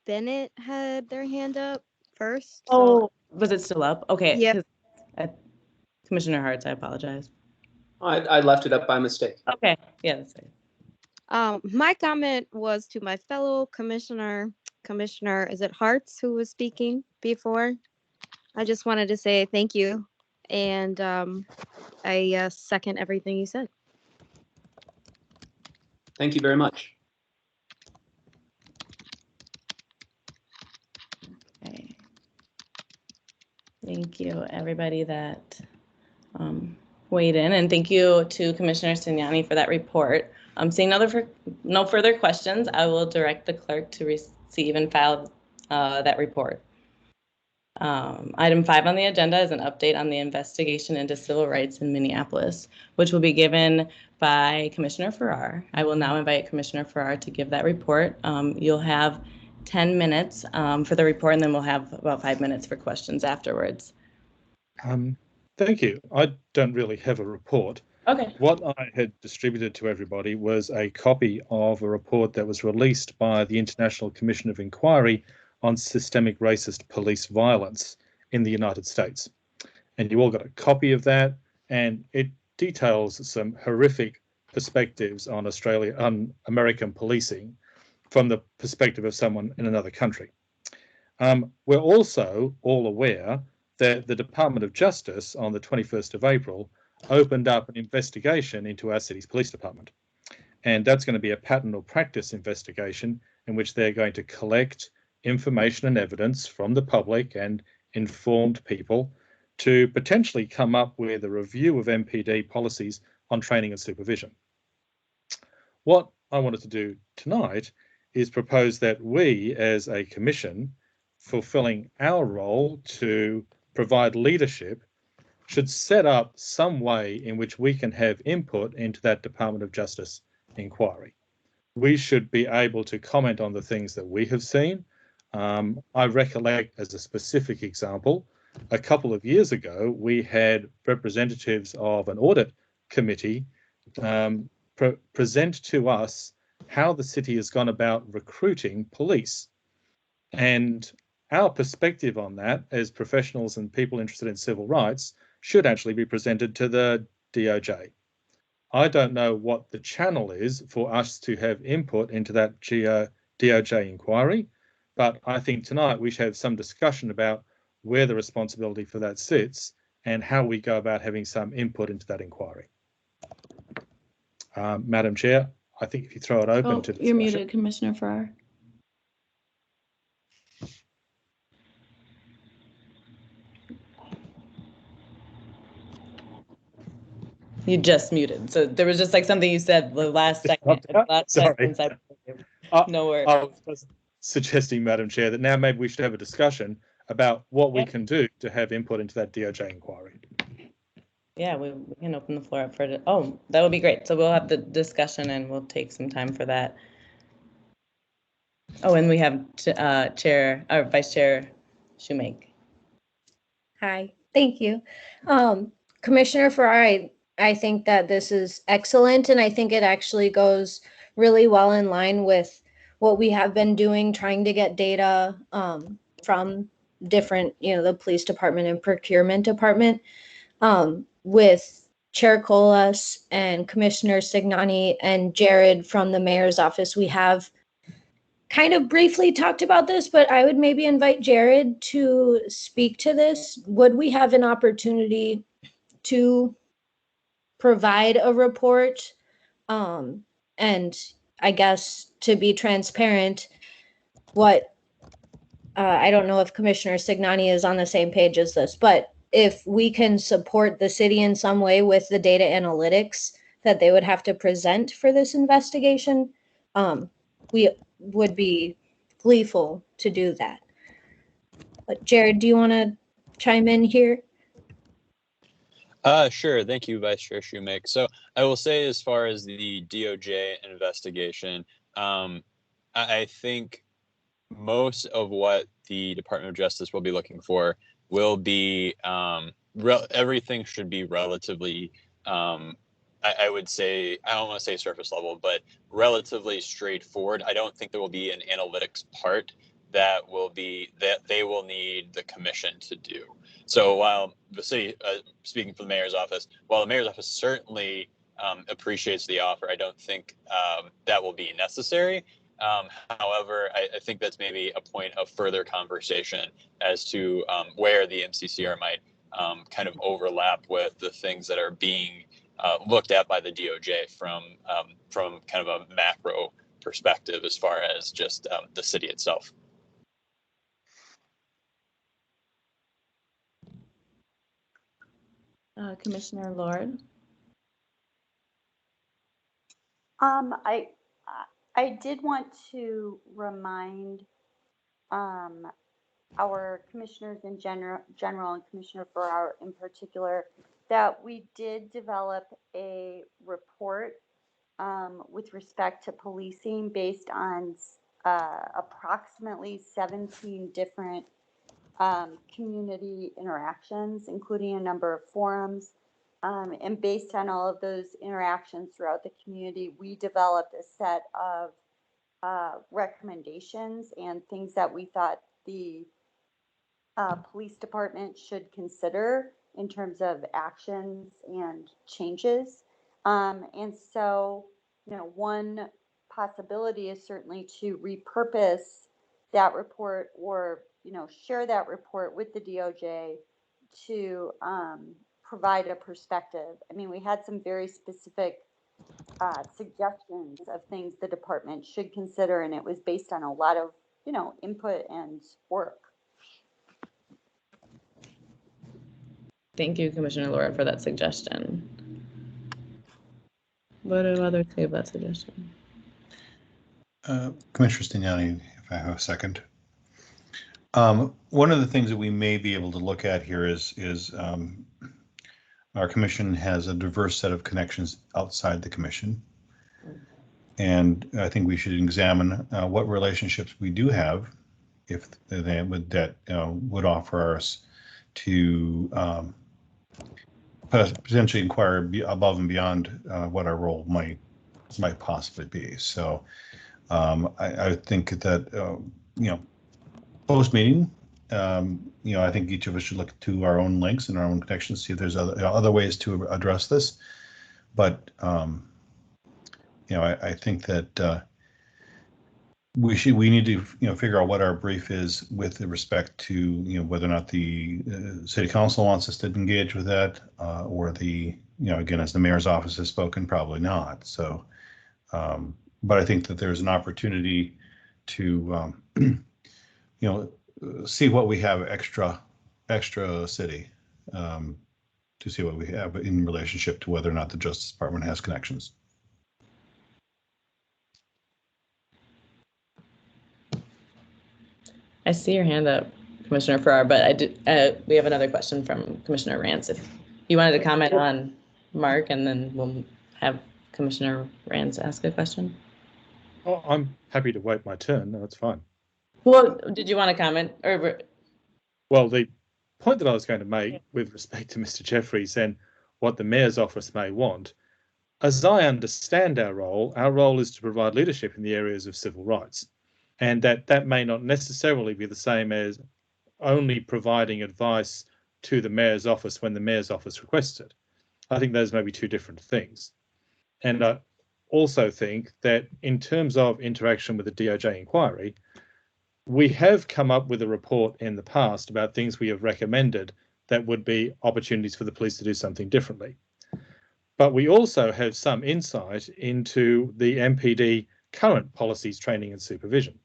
Bennett had their hand up first. Oh, was it still up? Okay. Yep. Commissioner Hartz, I apologize. I left it up by mistake. Okay. Yeah, that's right. My comment was to my fellow Commissioner, is it Hartz who was speaking before? I just wanted to say thank you. And I second everything you said. Thank you very much. Okay. Thank you, everybody that weighed in, and thank you to Commissioner Stignani for that report. Seeing no further questions, I will direct the clerk to receive and file that report. Item 5 on the agenda is an update on the investigation into civil rights in Minneapolis, which will be given by Commissioner Farrar. I will now invite Commissioner Farrar to give that report. You'll have 10 minutes for the report, and then we'll have about 5 minutes for questions afterwards. Thank you. I don't really have a report. Okay. What I had distributed to everybody was a copy of a report that was released by the International Commission of Inquiry on Systemic Racist Police Violence in the United States. And you all got a copy of that, and it details some horrific perspectives on American policing from the perspective of someone in another country. We're also all aware that the Department of Justice on the 21st of April opened up an investigation into our city's police department. And that's going to be a pattern or practice investigation in which they're going to collect information and evidence from the public and informed people to potentially come up with a review of MPD policies on training and supervision. What I wanted to do tonight is propose that we, as a commission, fulfilling our role to provide leadership, should set up some way in which we can have input into that Department of Justice inquiry. We should be able to comment on the things that we have seen. I recollect, as a specific example, a couple of years ago, we had representatives of an audit committee present to us how the city has gone about recruiting police. And our perspective on that, as professionals and people interested in civil rights, should actually be presented to the DOJ. I don't know what the channel is for us to have input into that DOJ inquiry, but I think tonight we should have some discussion about where the responsibility for that sits and how we go about having some input into that inquiry. Madam Chair, I think if you throw it open to discussion. You're muted, Commissioner Farrar. You just muted. So there was just like something you said the last second. Sorry. No worries. I was suggesting, Madam Chair, that now maybe we should have a discussion about what we can do to have input into that DOJ inquiry. Yeah, we can open the floor up for it. Oh, that would be great. So we'll have the discussion and we'll take some time for that. Oh, and we have Vice Chair Shoemake. Hi, thank you. Commissioner Farrar, I think that this is excellent, and I think it actually goes really well in line with what we have been doing, trying to get data from different, the police department and procurement department. With Chair Colas and Commissioner Stignani and Jared from the mayor's office, we have kind of briefly talked about this, but I would maybe invite Jared to speak to this. Would we have an opportunity to provide a report. And I guess to be transparent, what I don't know if Commissioner Signani is on the same page as this, but if we can support the city in some way with the data analytics that they would have to present for this investigation, we would be gleeful to do that. But Jared, do you want to chime in here? Sure. Thank you, Vice Chair Shoemake. So I will say, as far as the DOJ investigation, I think most of what the Department of Justice will be looking for will be everything should be relatively, I would say, I don't want to say surface level, but relatively straightforward. I don't think there will be an analytics part that they will need the commission to do. So while the city, speaking for the mayor's office, while the mayor's office certainly appreciates the offer, I don't think that will be necessary. However, I think that's maybe a point of further conversation as to where the MCCR might kind of overlap with the things that are being looked at by the DOJ from kind of a macro perspective as far as just the city itself. Commissioner Lord. I did want to remind our commissioners in general and Commissioner Farrar in particular that we did develop a report with respect to policing based on approximately 17 different community interactions, including a number of forums. And based on all of those interactions throughout the community, we developed a set of recommendations and things that we thought the police department should consider in terms of actions and changes. And so, one possibility is certainly to repurpose that report or, share that report with the DOJ to provide a perspective. I mean, we had some very specific suggestions of things the department should consider, and it was based on a lot of, input and work. Thank you, Commissioner Lord, for that suggestion. What do others say about that suggestion? Commissioner Stignani, if I have a second. One of the things that we may be able to look at here is our commission has a diverse set of connections outside the commission. And I think we should examine what relationships we do have, if they would offer us to potentially inquire above and beyond what our role might possibly be. So I think that post meeting, I think each of us should look to our own links and our own connections, see if there's other ways to address this. But I think that we need to figure out what our brief is with respect to whether or not the city council wants us to engage with that, or the again, as the mayor's office has spoken, probably not. So, but I think that there's an opportunity to see what we have extra city, to see what we have in relationship to whether or not the Justice Department has connections. I see your hand up, Commissioner Farrar, but we have another question from Commissioner Rance. If you wanted to comment on Mark, and then we'll have Commissioner Rance ask a question. Oh, I'm happy to wait my turn. No, that's fine. Well, did you want to comment? Well, the point that I was going to make with respect to Mr. Jeffries and what the mayor's office may want, as I understand our role is to provide leadership in the areas of civil rights. And that may not necessarily be the same as only providing advice to the mayor's office when the mayor's office requests it. I think those may be two different things. And I also think that in terms of interaction with the DOJ inquiry, we have come up with a report in the past about things we have recommended that would be opportunities for the police to do something differently. But we also have some insight into the MPD current policies, training and supervision.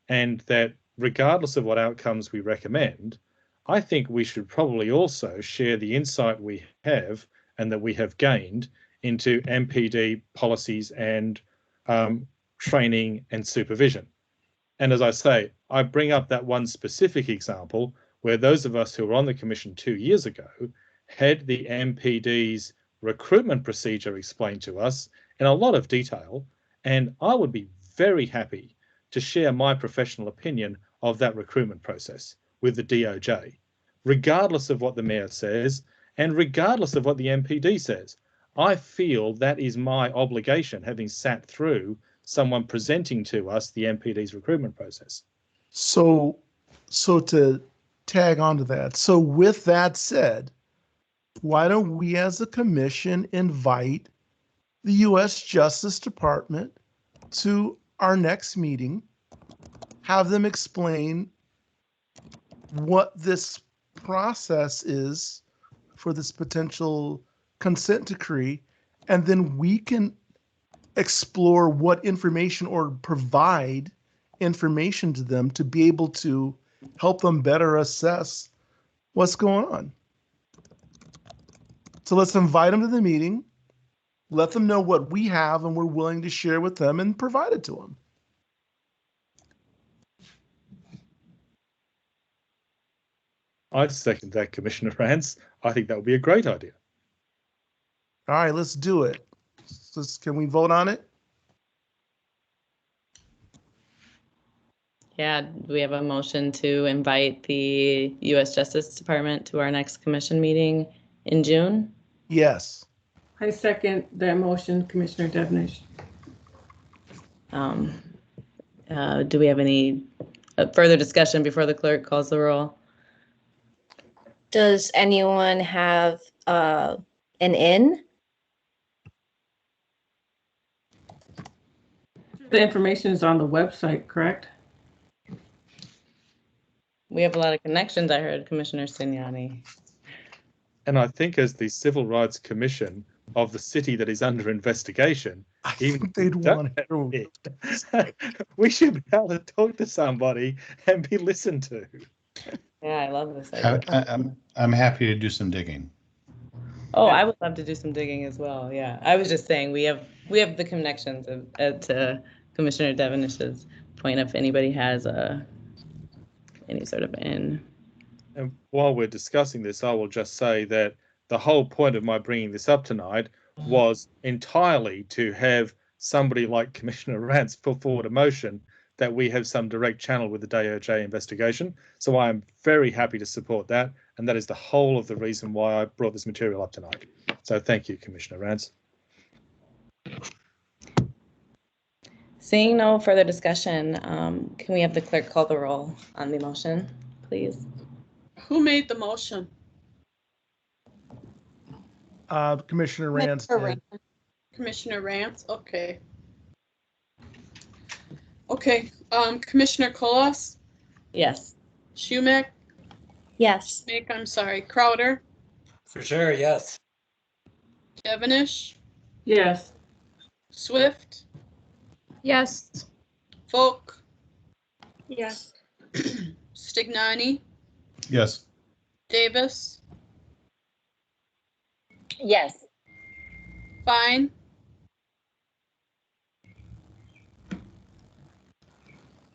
And that regardless of what outcomes we recommend, I think we should probably also share the insight we have and that we have gained into MPD policies and training and supervision. And as I say, I bring up that one specific example where those of us who were on the commission 2 years ago had the MPD's recruitment procedure explained to us in a lot of detail, and I would be very happy to share my professional opinion of that recruitment process with the DOJ, regardless of what the mayor says and regardless of what the MPD says. I feel that is my obligation, having sat through someone presenting to us the MPD's recruitment process. So to tag onto that, so with that said, why don't we as a commission invite the U.S. Justice Department to our next meeting, have them explain what this process is for this potential consent decree, and then we can explore what information or provide information to them to be able to help them better assess what's going on. So let's invite them to the meeting, let them know what we have and we're willing to share with them and provide it to them. I'd second that, Commissioner Rance. I think that would be a great idea. All right, let's do it. So can we vote on it? Yeah, do we have a motion to invite the U.S. Justice Department to our next commission meeting in June? Yes. I second that motion, Commissioner Devenish. Do we have any further discussion before the clerk calls the roll? Does anyone have an in? The information is on the website, correct? We have a lot of connections, I heard, Commissioner Signani. And I think as the Civil Rights Commission of the city that is under investigation, even they'd want it, we should be able to talk to somebody and be listened to. Yeah, I love this idea. I'm happy to do some digging. Oh, I would love to do some digging as well. Yeah, I was just saying we have the connections to Commissioner Devenish's point. If anybody has any sort of in. And while we're discussing this, I will just say that the whole point of my bringing this up tonight was entirely to have somebody like Commissioner Rance put forward a motion that we have some direct channel with the Doj investigation. So I am very happy to support that. And that is the whole of the reason why I brought this material up tonight. So thank you, Commissioner Rance. Seeing no further discussion, can we have the clerk call the roll on the motion, please? Who made the motion? Commissioner Rance did. Commissioner Rance, okay. Okay, Commissioner Kolos? Yes. Schumach? Yes. Schumach, I'm sorry, Crowder? For sure, yes. Devenish? Yes. Swift? Yes. Folk? Yes. Stignani? Yes. Davis? Yes. Fine?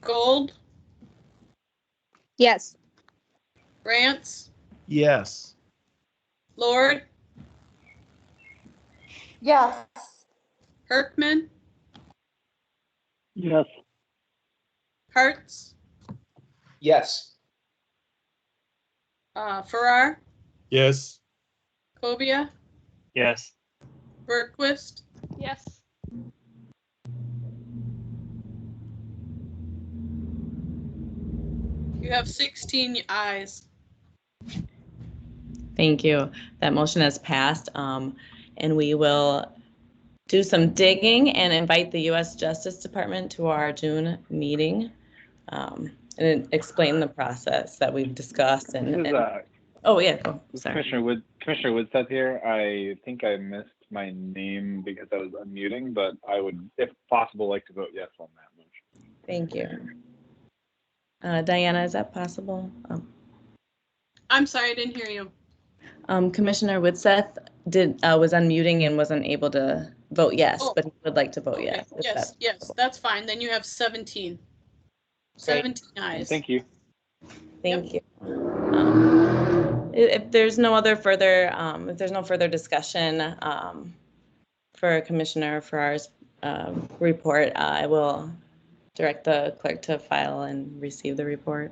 Gold? Yes. Rance? Yes. Lord? Yes. Herkman? Yes. Hartz? Yes. Farrar? Yes. Cobia? Yes. Berquist? Yes. You have 16 ayes. Thank you. That motion has passed, and we will do some digging and invite the U.S. Justice Department to our June meeting and explain the process that we've discussed. And Oh, yeah. Oh, sorry. Commissioner Woodseth here. I think I missed my name because I was unmuting, but I would, if possible, like to vote yes on that motion. Thank you. Diana, is that possible? I'm sorry, I didn't hear you. Commissioner Woodseth was unmuting and wasn't able to vote yes, Oh. but he would like to vote Okay. yes. Yes, that's fine. Then you have 17. 17 ayes. Thank you. Thank you. If there's no further discussion for Commissioner Farrar's report, I will direct the clerk to file and receive the report.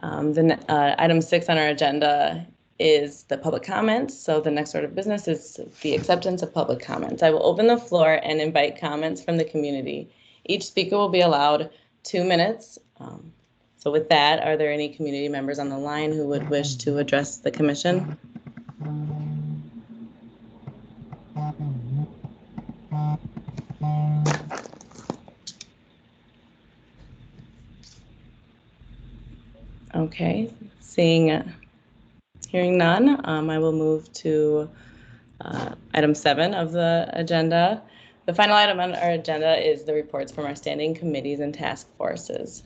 Item 6 on our agenda is the public comments. So the next order of business is the acceptance of public comments. I will open the floor and invite comments from the community. Each speaker will be allowed 2 minutes. So with that, are there any community members on the line who would wish to address the commission? Okay, hearing none, I will move to item 7 of the agenda. The final item on our agenda is the reports from our standing committees and task forces.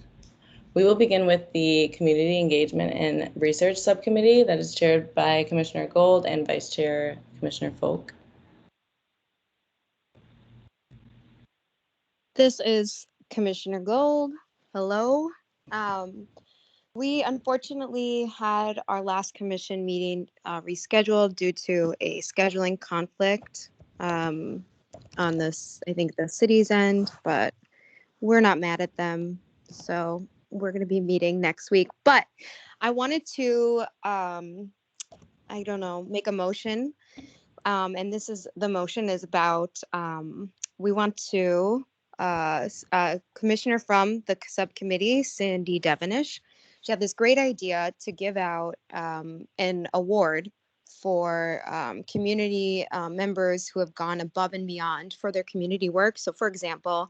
We will begin with the Community Engagement and Research Subcommittee that is chaired by Commissioner Gold and Vice Chair Commissioner Folk. This is Commissioner Gold. Hello. We unfortunately had our last commission meeting rescheduled due to a scheduling conflict on this, I think the city's end, but we're not mad at them. So we're going to be meeting next week. But I wanted to, make a motion. And the motion is about, we want to, commissioner from the subcommittee, Cindy Devenish, she had this great idea to give out an award for community members who have gone above and beyond for their community work. So for example,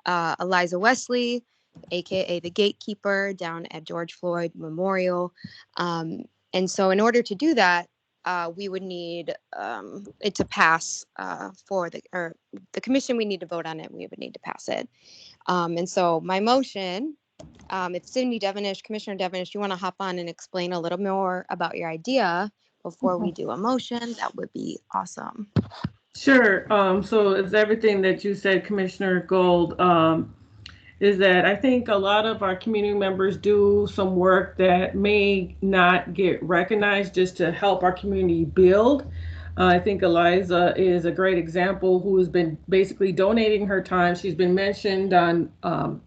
Eliza Wesley, aka the gatekeeper down at George Floyd Memorial. And so in order to do that, we would need it to pass for the commission. We need to vote on it. We would need to pass it. And so my motion, if Cindy Devenish, Commissioner Devenish, you want to hop on and explain a little more about your idea before we do a motion, that would be awesome. Sure. So it's everything that you said, Commissioner Gold, is that I think a lot of our community members do some work that may not get recognized just to help our community build. I think Eliza is a great example who has been basically donating her time. She's been mentioned on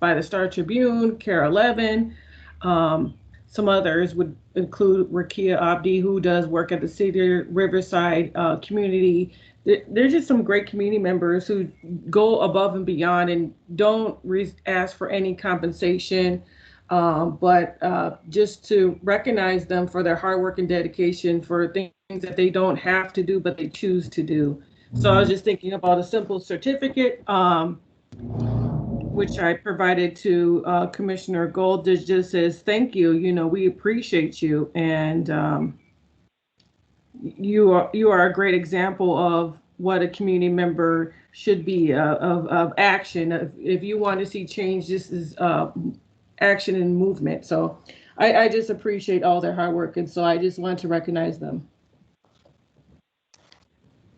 by the Star Tribune, Kara Levin. Some others would include Rakia Abdi, who does work at the Cedar Riverside community. There's just some great community members who go above and beyond and don't ask for any compensation, but just to recognize them for their hard work and dedication for things that they don't have to do, but they choose to do. So I was just thinking about a simple certificate, which I provided to Commissioner Gold, that just says, thank you, we appreciate you. And you are a great example of what a community member should be of action. If you want to see change, this is action and movement. So I just appreciate all their hard work. And so I just want to recognize them.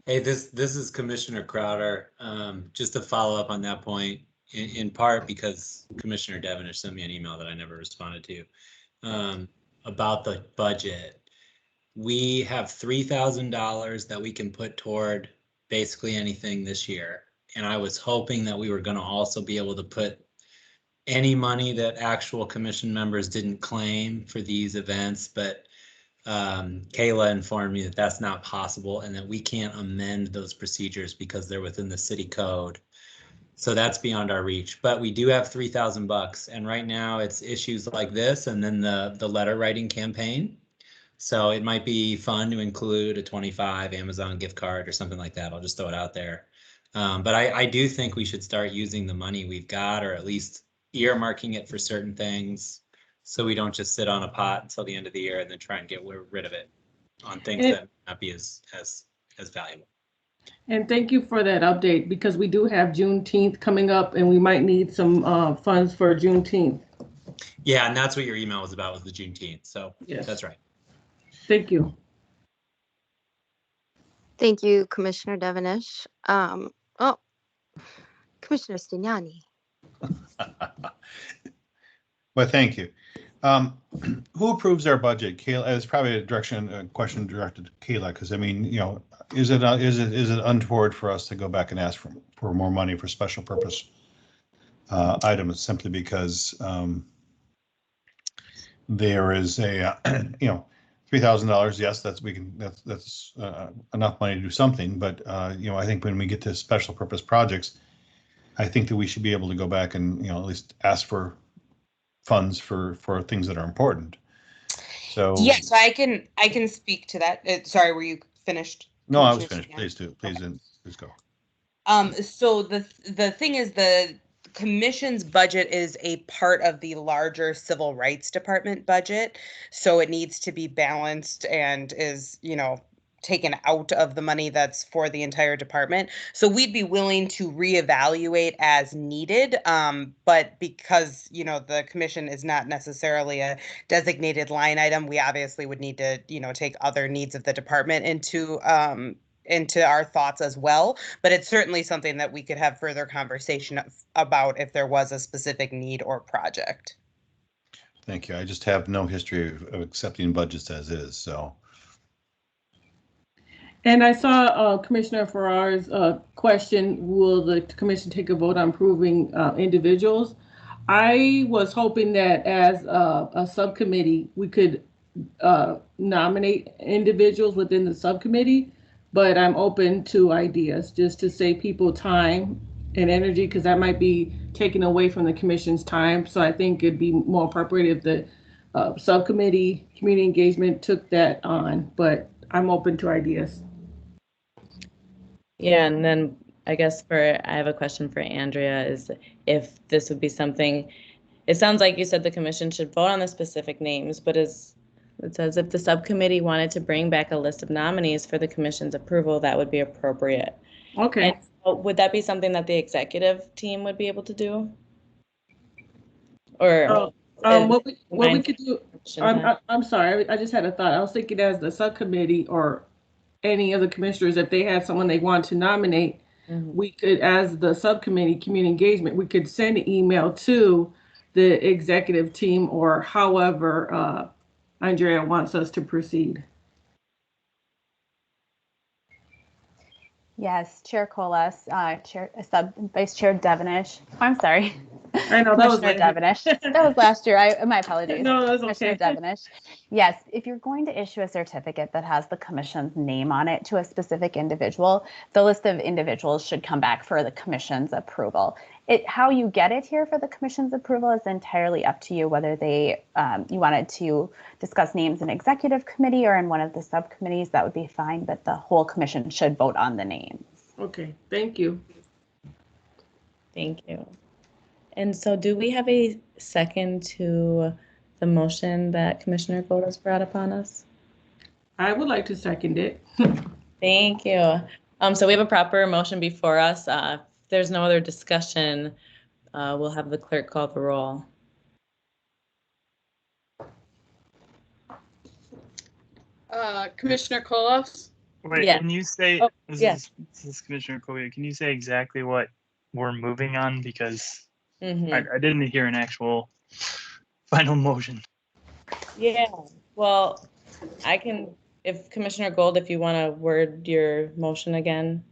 Hey, this is Commissioner Crowder. Just to follow up on that point, in part because Commissioner Devenish sent me an email that I never responded to about the budget. We have $3,000 that we can put toward basically anything this year. And I was hoping that we were going to also be able to put any money that actual commission members didn't claim for these events, but Kayla informed me that that's not possible and that we can't amend those procedures because they're within the city code. So that's beyond our reach, but we do have $3,000, and right now it's issues like this and then the letter writing campaign. So it might be fun to include a 25 Amazon gift card or something like that. I'll just throw it out there. But I do think we should start using the money we've got, or at least earmarking it for certain things. so we don't just sit on a pot until the end of the year and then try and get rid of it on things And- that may not be as valuable. And thank you for that update, because we do have Juneteenth coming up and we might need some funds for Juneteenth. Yeah, and that's what your email was about, was the Juneteenth. So Yes. that's right. Thank you. Thank you, Commissioner Devenish. Commissioner Stignani. Well, thank you. Who approves our budget? Kayla, it's probably a question directed to Kayla, because I mean, you know, is it untoward for us to go back and ask for more money for special purpose items simply because there is a you know, $3,000? Yes, that's enough money to do something, but you know, I think when we get to special purpose projects, I think that we should be able to go back and, you know, at least ask for funds for things that are important. So Yeah, so I can speak to that. Sorry, were you finished? no, I was Commissioner finished. Stignani? Please go. So the thing is, the commission's budget is a part of the larger civil rights department budget, so it needs to be balanced and is, you know, taken out of the money that's for the entire department. So we'd be willing to reevaluate as needed, but because, you know, the commission is not necessarily a designated line item, we obviously would need to, you know, take other needs of the department into our thoughts as well. But it's certainly something that we could have further conversation about if there was a specific need or project. Thank you. I just have no history of accepting budgets as is, so. And I saw Commissioner Farrar's question, will the commission take a vote on approving individuals? I was hoping that as a subcommittee, we could nominate individuals within the subcommittee, but I'm open to ideas just to save people time and energy, because that might be taken away from the commission's time. So I think it'd be more appropriate if the subcommittee community engagement took that on, but I'm open to ideas. Yeah, and then I guess I have a question for Andrea, is if this would be something, it sounds like you said the commission should vote on the specific names, but it says if the subcommittee wanted to bring back a list of nominees for the commission's approval, that would be appropriate. Okay. And so would that be something that the executive team would be able to do? Or what we could do, I'm sorry, I just had a thought. I was thinking as the subcommittee or any of the commissioners, if they had someone they want to nominate, we could, as the subcommittee community engagement, we could send an email to the executive team or however Andrea wants us to proceed. Yes, Chair Colas, Vice Chair Devenish. I'm sorry. I know that was Devenish. That was last year. My apologies. No, that's Commissioner okay. Devenish. Yes, if you're going to issue a certificate that has the commission's name on it to a specific individual, the list of individuals should come back for the commission's approval. How you get it here for the commission's approval is entirely up to you, whether you wanted to discuss names in executive committee or in one of the subcommittees, that would be fine, but the whole commission should vote on the names. Okay, thank you. Thank you. And so do we have a second to the motion that Commissioner Godas brought upon us? I would like to second it. Thank you. So we have a proper motion before us. If there's no other discussion, we'll have the clerk call the roll. Commissioner Colas? Wait, Yeah. Can you say, yes. This is Commissioner Colby, can you say exactly what we're moving on? Because I didn't hear an actual final motion. Yeah, well, I can, if Commissioner Gold, if you want to word your motion again.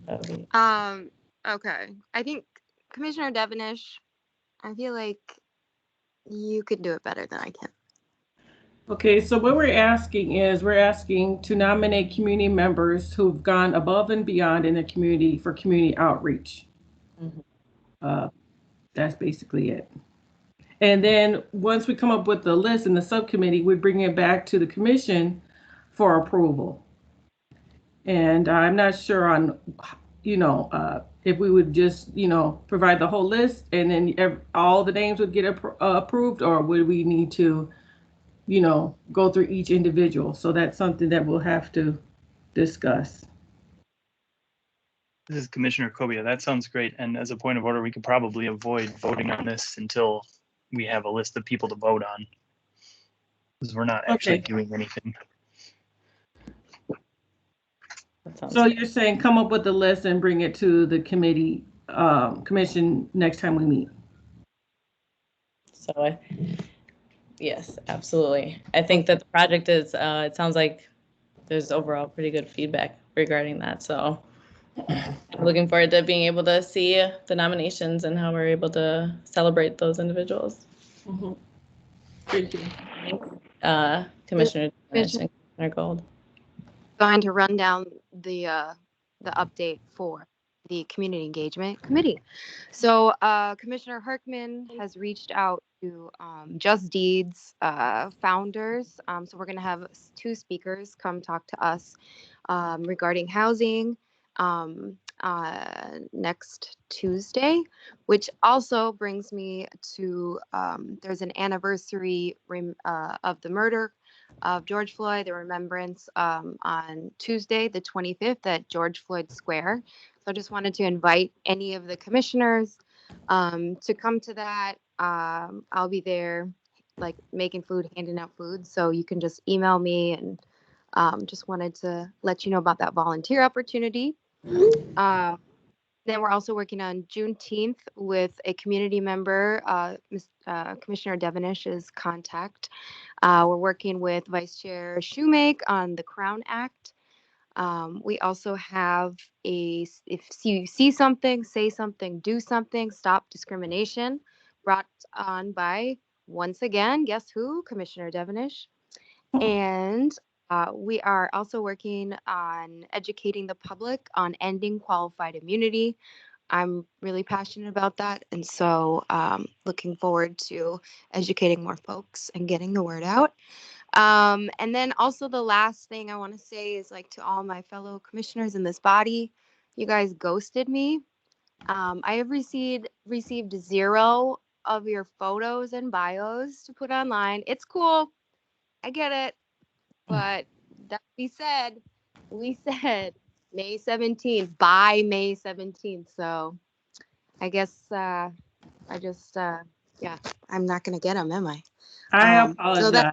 Okay. I think Commissioner Devenish, I feel like you could do it better than I can. Okay, so what we're asking to nominate community members who've gone above and beyond in the community for community outreach. That's basically it. And then once we come up with the list in the subcommittee, we bring it back to the commission for approval. And I'm not sure on, if if we would just, provide the whole list and then all the names would get approved, or would we need to, go through each individual? So that's something that we'll have to discuss. This is Commissioner Kobia. That sounds great. And as a point of order, we could probably avoid voting on this until we have a list of people to vote on, because we're not actually doing anything. So you're saying come up with the list and bring it to the commission next time we meet? So yes, absolutely. I think that the project is, it sounds like there's overall pretty good feedback regarding that. So I'm looking forward to being able to see the nominations and how we're able to celebrate those individuals. Mm-hmm. Thank you. Commissioner Gold. Going to run down the update for the Community Engagement Committee. So Commissioner Herkman has reached out to Just Deeds founders. So we're going to have 2 speakers come talk to us regarding housing next Tuesday, which also brings me to there's an anniversary of the murder of George Floyd, the remembrance on Tuesday, the 25th at George Floyd Square. So I just wanted to invite any of the commissioners to come to that. I'll be there, like making food, handing out food. So you can just email me, and just wanted to let you know about that volunteer opportunity. Then we're also working on Juneteenth with a community member, Commissioner Devenish's contact. We're working with Vice Chair Shoemake on the Crown Act. We also have if you see something, say something, do something, stop discrimination, brought on by, once again, guess who? Commissioner Devenish. And we are also working on educating the public on ending qualified immunity. I'm really passionate about that. And so looking forward to educating more folks and getting the word out. And then also the last thing I want to say is, like, to all my fellow commissioners in this body, you guys ghosted me. I have received 0 of your photos and bios to put online. It's cool. I get it. But that we said May 17th, by May 17th. So I guess I'm not going to get them, am I? I apologize.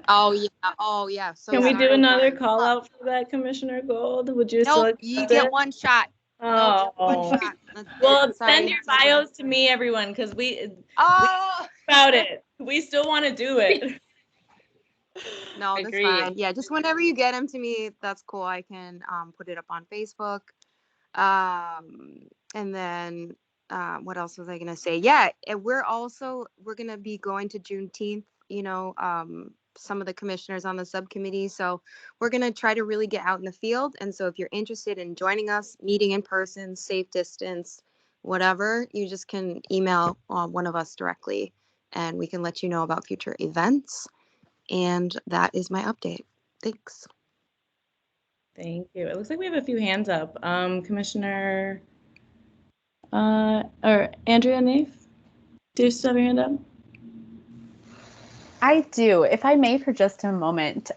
Oh yeah. So can we do another call out for that, Commissioner Gold? Would you Nope, you get one shot. Oh, one shot. Well, send your bios to me, everyone, because we about it. We still want to do it. No, that's fine. Yeah, just whenever you get them to me, that's cool. I can put it up on Facebook. And then what else was I gonna say? Yeah, we're gonna be going to Juneteenth. Some of the commissioners on the subcommittee. So we're gonna try to really get out in the field. And so if you're interested in joining us, meeting in person, safe distance, whatever, you just can email one of us directly, and we can let you know about future events. And that is my update. Thanks. Thank you. It looks like we have a few hands up. Commissioner or Andrea Naif, do you still have your hand up? I do. If I may, for just a moment,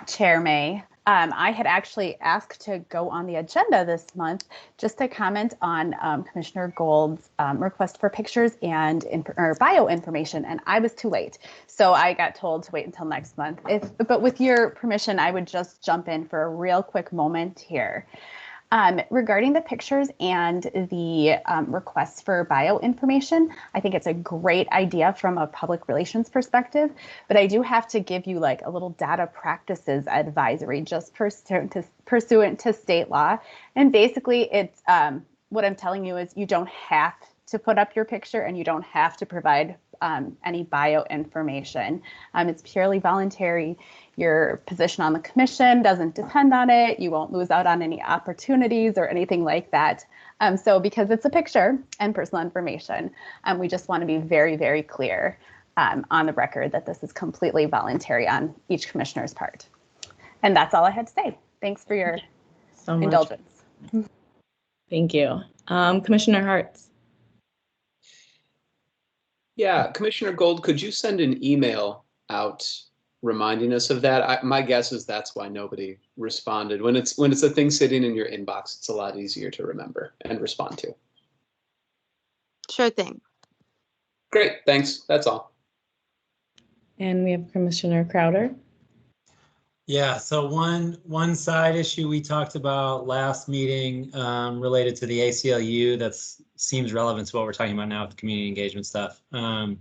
Chair May, I had actually asked to go on the agenda this month just to comment on Commissioner Gold's request for pictures and bio information, and I was too late. So I got told to wait until next month. But with your permission, I would just jump in for a real quick moment here. Regarding the pictures and the requests for bio information, I think it's a great idea from a public relations perspective, but I do have to give you like a little data practices advisory just pursuant to state law. And basically it's what I'm telling you is you don't have to put up your picture and you don't have to provide any bio information. It's purely voluntary. Your position on the commission doesn't depend on it. You won't lose out on any opportunities or anything like that. So because it's a picture and personal information, we just want to be very, very clear on the record that this is completely voluntary on each commissioner's part. And that's all I had to say. Thanks for your indulgence. Thank you. Commissioner Hartz. Yeah, Commissioner Gold, could you send an email out reminding us of that? My guess is that's why nobody responded. When it's a thing sitting in your inbox, it's a lot easier to remember and respond to. Sure thing. Great, thanks. That's all. And we have Commissioner Crowder. Yeah, so one side issue we talked about last meeting related to the ACLU that seems relevant to what we're talking about now with the community engagement stuff. I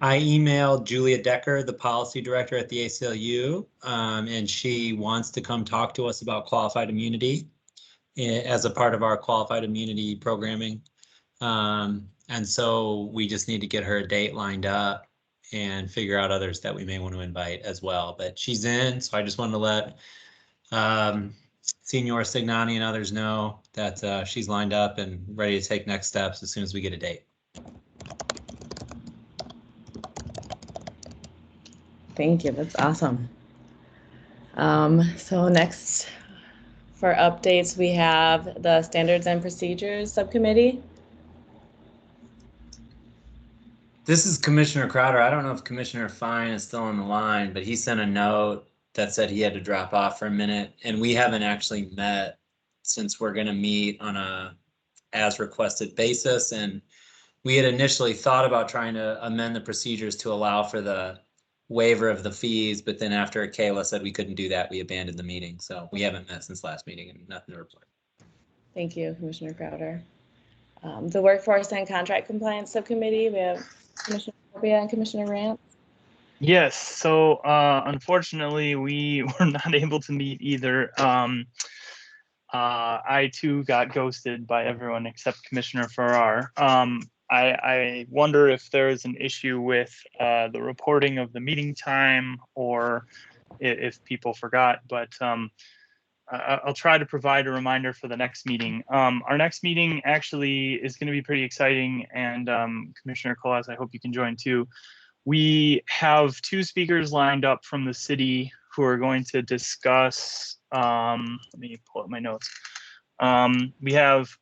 emailed Julia Decker, the policy director at the ACLU, and she wants to come talk to us about qualified immunity as a part of our qualified immunity programming. And so we just need to get her a date lined up and figure out others that we may want to invite as well. But she's in, so I just wanted to let Senior Stignani and others know that she's lined up and ready to take next steps as soon as we get a date. Thank you. That's awesome. So next for updates, we have the Standards and Procedures Subcommittee. This is Commissioner Crowder. I don't know if Commissioner Fine is still on the line, but he sent a note that said he had to drop off for a minute, and we haven't actually met since we're going to meet on a as requested basis. And we had initially thought about trying to amend the procedures to allow for the waiver of the fees, but then after Kayla said we couldn't do that, we abandoned the meeting. So we haven't met since last meeting and nothing to report. Thank you, Commissioner Crowder. The Workforce and Contract Compliance Subcommittee, we have Commissioner Copia and Commissioner Rant. Yes, so unfortunately we were not able to meet either. I too got ghosted by everyone except Commissioner Farrar. I wonder if there is an issue with the reporting of the meeting time or if people forgot, but I'll try to provide a reminder for the next meeting. Our next meeting actually is going to be pretty exciting, and Commissioner Colas, I hope you can join too. We have two speakers lined up from the city who are going to discuss, let me pull up my notes. We have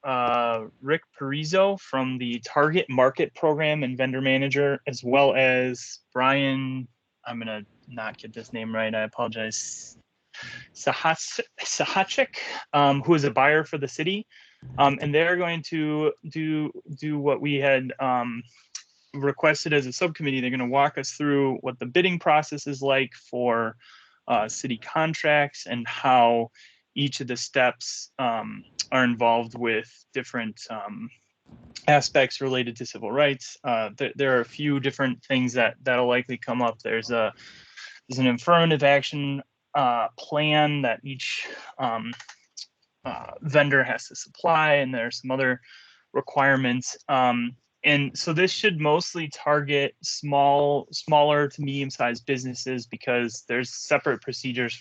Rick Parizo from the Target Market Program and Vendor Manager, as well as Brian, I'm going to not get this name right, I apologize, Sahachik, who is a buyer for the city. And they're going to do what we had requested as a subcommittee. They're going to walk us through what the bidding process is like for city contracts and how each of the steps are involved with different aspects related to civil rights. There are a few different things that'll likely come up. There's an affirmative action plan that each vendor has to supply, and there are some other requirements. And so this should mostly target smaller to medium-sized businesses because there's separate procedures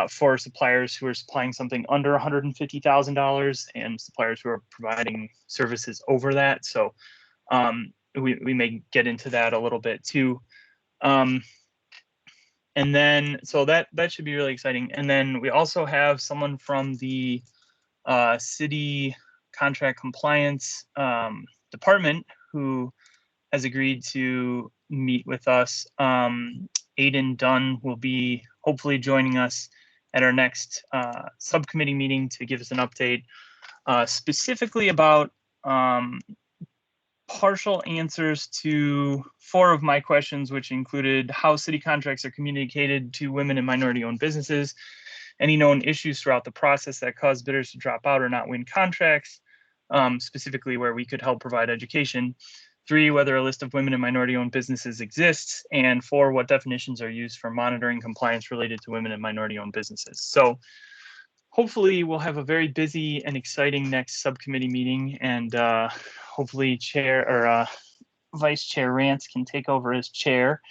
for suppliers who are supplying something under $150,000 and suppliers who are providing services over that. So we may get into that a little bit too. And then, so that should be really exciting. And then we also have someone from the city contract compliance department who has agreed to meet with us. Aiden Dunn will be hopefully joining us at our next subcommittee meeting to give us an update specifically about partial answers to 4 of my questions, which included how city contracts are communicated to women and minority-owned businesses, any known issues throughout the process that cause bidders to drop out or not win contracts, specifically where we could help provide education. 3, whether a list of women and minority-owned businesses exists, and 4, what definitions are used for monitoring compliance related to women and minority-owned businesses. So hopefully we'll have a very busy and exciting next subcommittee meeting, and hopefully Chair or Vice Chair Rance can take over as chair,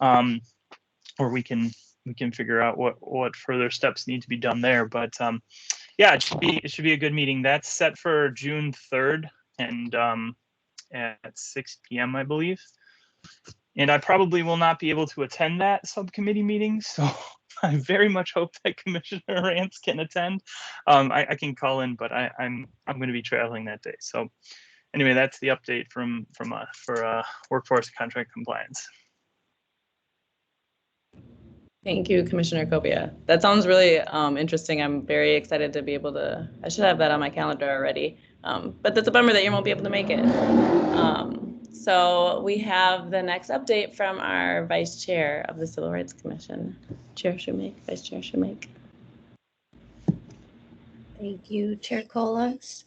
or we can figure out what further steps need to be done there. But yeah, it should be a good meeting. That's set for June 3rd and at 6 p.m. I believe. and I probably will not be able to attend that subcommittee meeting. So I very much hope that Commissioner Rance can attend. I can call in, but I'm going to be traveling that day. So anyway, that's the update from for workforce contract compliance. Thank you, Commissioner Copia. That sounds really interesting. I'm very excited to be able to, I should have that on my calendar already. But that's a bummer that you won't be able to make it. So we have the next update from our Vice Chair of the Civil Rights Commission, Chair Shoemake, Vice Chair Shoemake. Thank you, Chair Colas.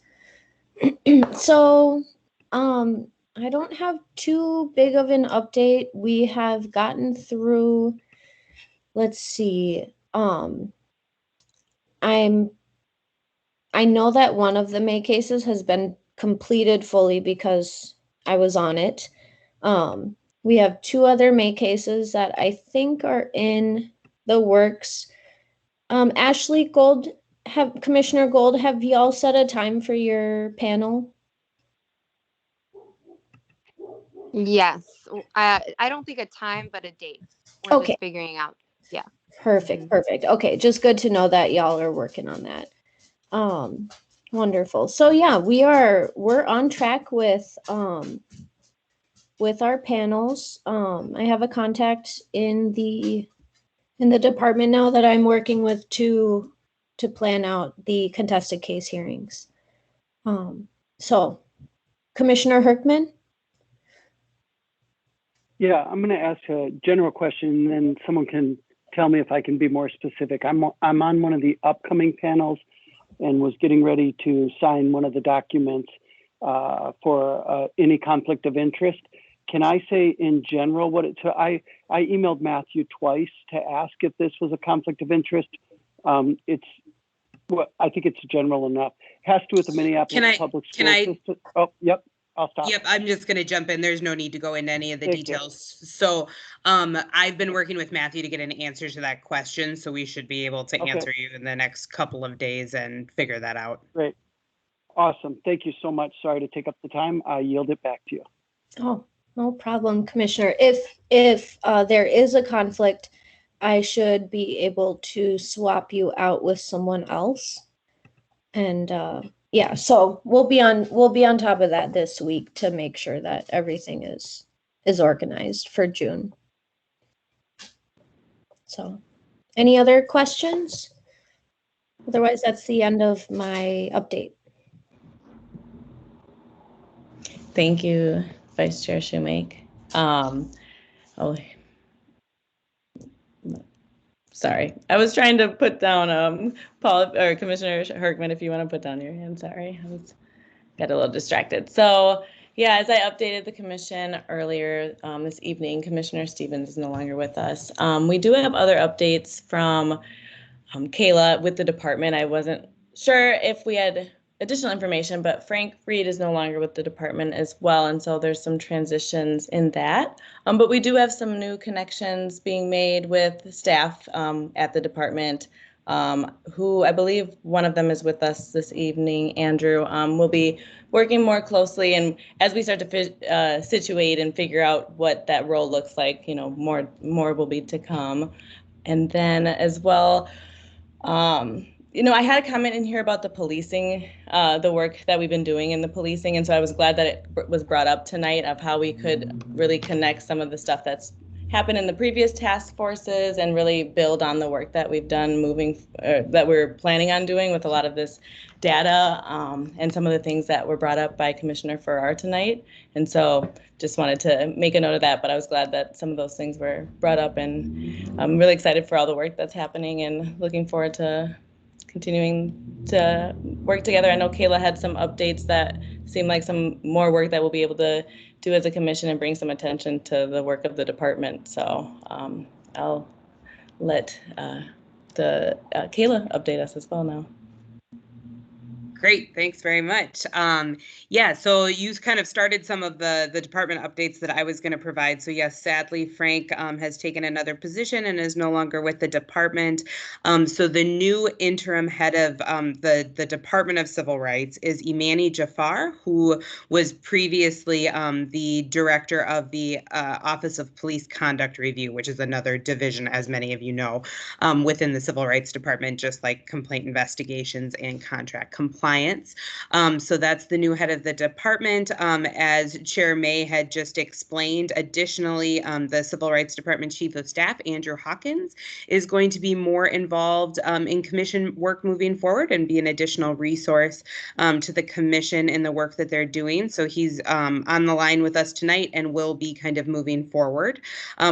So, I don't have too big of an update. We have gotten through, let's see, I know that one of the May cases has been completed fully because I was on it. We have 2 other May cases that I think are in the works. Ashley Gold, Commissioner Gold, have y'all set a time for your panel? Yes. I don't think a time, but a date. We're Okay. just figuring out. Yeah. Perfect, perfect. Okay, just good to know that y'all are working on that. Wonderful. So yeah, we're on track with our panels. I have a contact in the department now that I'm working with to plan out the contested case hearings. So Commissioner Herkman? Yeah, I'm going to ask a general question, and then someone can tell me if I can be more specific. I'm on one of the upcoming panels and was getting ready to sign one of the documents for any conflict of interest. Can I say in general what so I emailed Matthew twice to ask if this was a conflict of interest. It's well, I think it's general enough. Has to do with the Minneapolis public school system. Oh, yep. I'll stop. Yep, I'm just going to jump in. There's no need to go into any of the details. So I've been working with Matthew to get an answer to that question. So we should be able to answer you in the next couple of days and figure that out. Great. Awesome. Thank you so much. Sorry to take up the time. I yield it back to you. Oh, no problem, Commissioner. If there is a conflict, I should be able to swap you out with someone else. And yeah, so we'll be on top of that this week to make sure that everything is organized for June. So, any other questions? Otherwise, that's the end of my update. Thank you, Vice Chair Shoemake. Sorry, I was trying to put down Paul or Commissioner Herkman, if you want to put down your hand. Sorry, got a little distracted. So yeah, as I updated the commission earlier this evening, Commissioner Stevens is no longer with us. We do have other updates from Kayla with the department. I wasn't sure if we had additional information, but Frank Reed is no longer with the department as well, and so there's some transitions in that. But we do have some new connections being made with staff at the department, who I believe one of them is with us this evening, Andrew. We'll be working more closely, and as we start to situate and figure out what that role looks like, you know, more will be to come. And then as well, you know, I had a comment in here about the policing, the work that we've been doing in the policing. And so I was glad that it was brought up tonight of how we could really connect some of the stuff that's happened in the previous task forces and really build on the work that we've done that we're planning on doing with a lot of this data and some of the things that were brought up by Commissioner Farrar tonight. And so just wanted to make a note of that, but I was glad that some of those things were brought up, and I'm really excited for all the work that's happening and looking forward to continuing to work together. I know Kayla had some updates that seem like some more work that we'll be able to do as a commission and bring some attention to the work of the department. So I'll let Kayla update us as well now. Great, thanks very much. Yeah, so you kind of started some of the department updates that I was going to provide. So yes, sadly, Frank has taken another position and is no longer with the department. So the new interim head of the Department of Civil Rights is Imani Jafar, who was previously the director of the Office of Police Conduct Review, which is another division, as many of you know, within the Civil Rights Department, just like complaint investigations and contract compliance. So that's the new head of the department. As Chair May had just explained, additionally, the Civil Rights Department Chief of Staff, Andrew Hawkins, is going to be more involved in commission work moving forward and be an additional resource to the commission in the work that they're doing. So he's on the line with us tonight and will be kind of moving forward,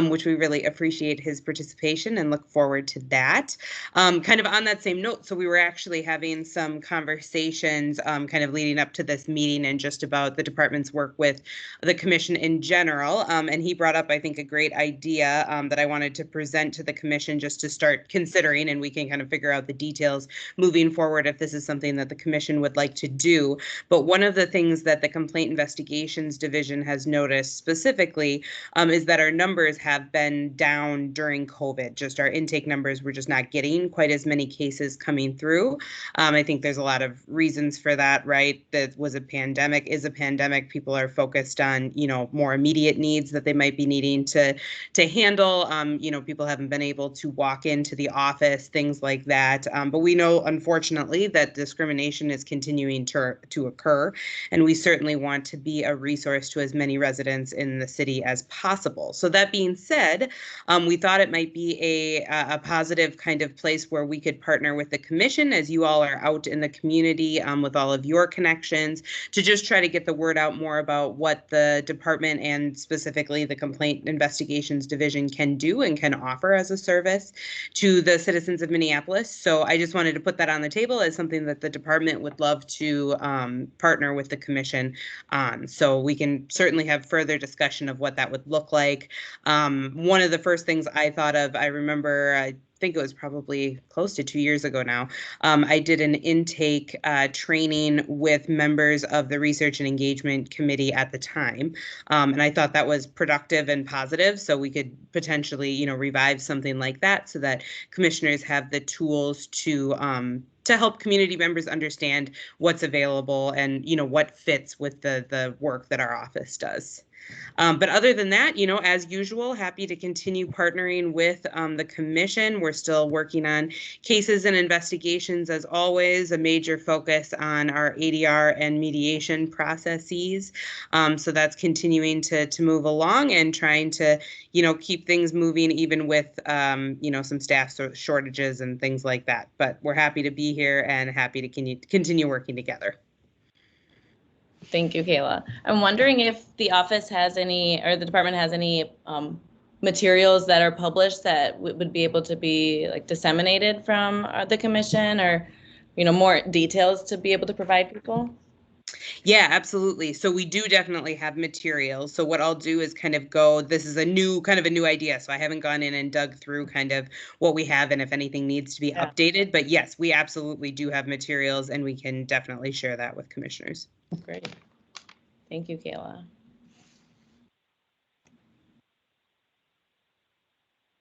which we really appreciate his participation and look forward to that. Kind of on that same note, so we were actually having some conversations kind of leading up to this meeting and just about the department's work with the commission in general. And he brought up, I think, a great idea that I wanted to present to the commission just to start considering, and we can kind of figure out the details moving forward if this is something that the commission would like to do. But one of the things that the Complaint Investigations Division has noticed specifically is that our numbers have been down during COVID. Just our intake numbers, we're just not getting quite as many cases coming through. I think there's a lot of reasons for that, right? That was a pandemic, is a pandemic. People are focused on, more immediate needs that they might be needing to handle. People haven't been able to walk into the office, things like that. But we know, unfortunately, that discrimination is continuing to occur, and we certainly want to be a resource to as many residents in the city as possible. So that being said, we thought it might be a positive kind of place where we could partner with the commission, as you all are out in the community with all of your connections, to just try to get the word out more about what the department and specifically the Complaint Investigations Division can do and can offer as a service to the citizens of Minneapolis. So I just wanted to put that on the table as something that the department would love to partner with the commission on. So we can certainly have further discussion of what that would look like. One of the first things I thought of, I remember, I think it was probably close to 2 years ago now, I did an intake training with members of the Research and Engagement Committee at the time. And I thought that was productive and positive. So we could potentially, revive something like that so that commissioners have the tools to help community members understand what's available and, what fits with the work that our office does. But other than that, as usual, happy to continue partnering with the commission. We're still working on cases and investigations, as always, a major focus on our ADR and mediation processes. So that's continuing to move along and trying to, keep things moving, even with, some staff shortages and things like that. But we're happy to be here and happy to continue working together. Thank you, Kayla. I'm wondering if the office has any, or the department has any materials that are published that would be able to be disseminated from the commission, or, more details to be able to provide people? Yeah, absolutely. So we do definitely have materials. So what I'll do is kind of go, this is a new idea. So I haven't gone in and dug through kind of what we have and if anything needs to be updated. But yes, we absolutely do have materials, and we can definitely share that with commissioners. Great. Thank you, Kayla.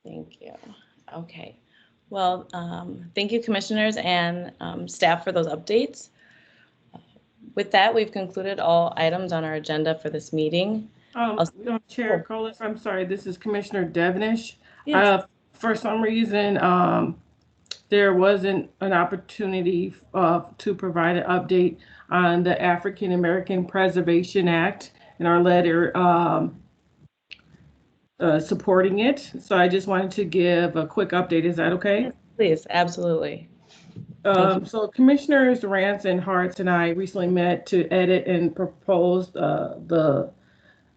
Thank you. Okay. Well, thank you, commissioners and staff, for those updates. With that, we've concluded all items on our agenda for this meeting. Chair Collis, I'm sorry, this is Commissioner Devenish. Yes. For some reason, there wasn't an opportunity to provide an update on the African American Preservation Act and our letter supporting it. So I just wanted to give a quick update. Is that okay? Yes, please, absolutely. So Commissioners Rance and Hartz and I recently met to edit and propose the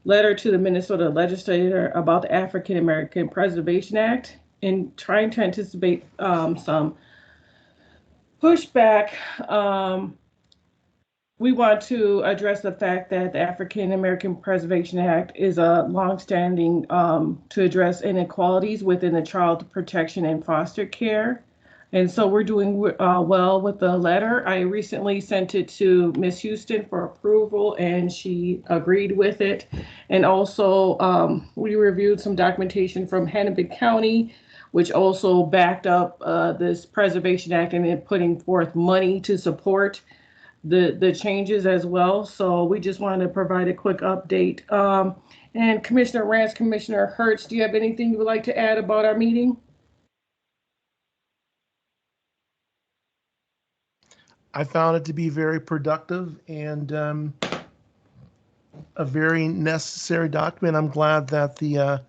letter to the Minnesota legislature about the African American Preservation Act, and trying to anticipate some pushback. We want to address the fact that the African American Preservation Act is a longstanding to address inequalities within the child protection and foster care And so we're doing well with the letter. I recently sent it to Ms. Houston for approval and she agreed with it. And also we reviewed some documentation from Hennepin County, which also backed up this Preservation Act and it putting forth money to support the changes as well. So we just wanted to provide a quick update. And Commissioner Rance, Commissioner Hertz, do you have anything you would like to add about our meeting? I found it to be very productive and a very necessary document. I'm glad that the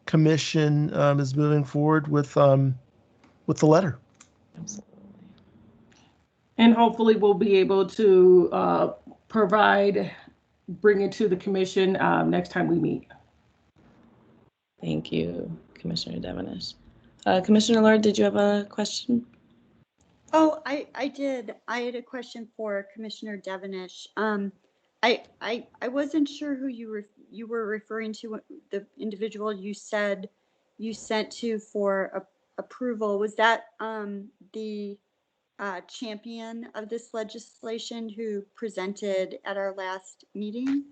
commission is moving forward with the letter. And hopefully we'll be able to bring it to the commission next time we meet. Thank you, Commissioner Devenish. Commissioner Lord, did you have a question? Oh, I did. I had a question for Commissioner Devenish. I wasn't sure who you were referring to, the individual you said you sent to for approval. Was that the champion of this legislation who presented at our last meeting?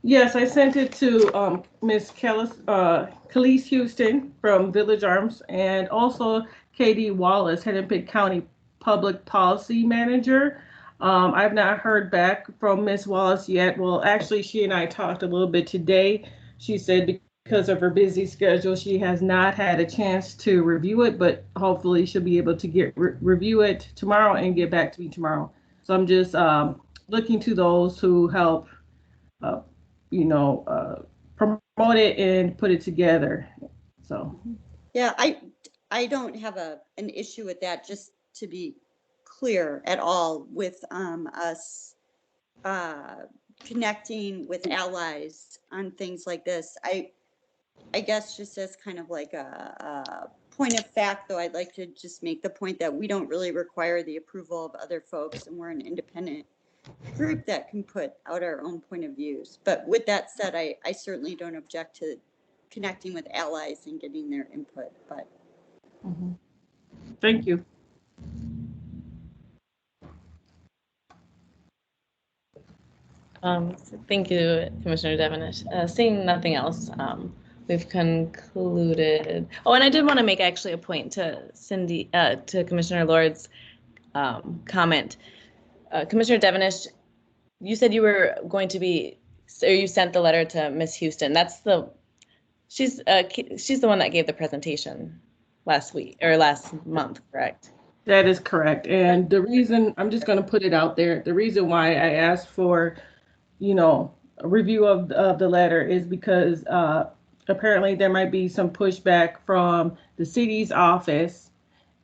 Yes, I sent it to Ms. Khalees Houston from Village Arms and also Katie Wallace, Hennepin County Public Policy Manager. I've not heard back from Ms. Wallace yet. Well, actually, she and I talked a little bit today. She said because of her busy schedule, she has not had a chance to review it, but hopefully she'll be able to review it tomorrow and get back to me tomorrow. So I'm just looking to those who help promote it and put it together. So yeah, I don't have an issue with that, just to be clear at all, with us connecting with allies on things like this. I guess just as kind of like a point of fact, though, I'd like to just make the point that we don't really require the approval of other folks, and we're an independent group that can put out our own point of views. But with that said, I certainly don't object to connecting with allies and getting their input. But thank you. Thank you, Commissioner Devenish. Seeing nothing else, we've concluded. Oh, and I did want to make actually a point to to Commissioner Lord's comment. Commissioner Devenish, you said you were going to be, or you sent the letter to Miss Houston. She's the one that gave the presentation last month, correct? That is correct. And the reason, I'm just going to put it out there, the reason why I asked for, a review of the letter is because apparently there might be some pushback from the city's office,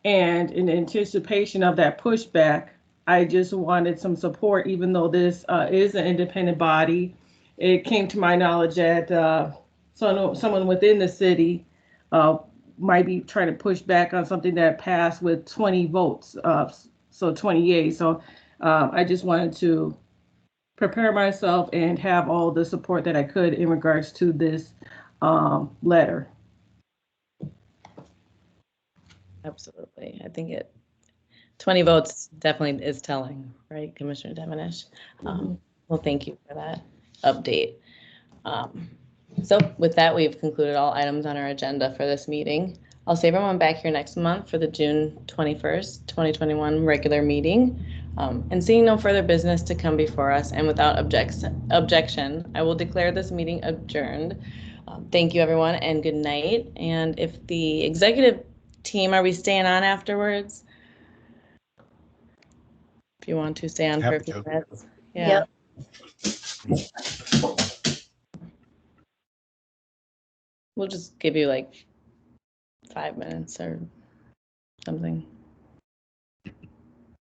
and in anticipation of that pushback, I just wanted some support, even though this is an independent body. It came to my knowledge that someone within the city might be trying to push back on something that passed with 20 votes, so 28. So I just wanted to prepare myself and have all the support that I could in regards to this letter. Absolutely. I think 20 votes definitely is telling, right, Commissioner Devenish? Well, thank you for that update. So with that, we've concluded all items on our agenda for this meeting. I'll see everyone back here next month for the June 21st, 2021 regular meeting. And seeing no further business to come before us and without objection, I will declare this meeting adjourned. Thank you, everyone, and good night. And if the executive team, are we staying on afterwards? If you want to stay on for a few minutes. Yeah. Yep. We'll just give you like 5 minutes or something.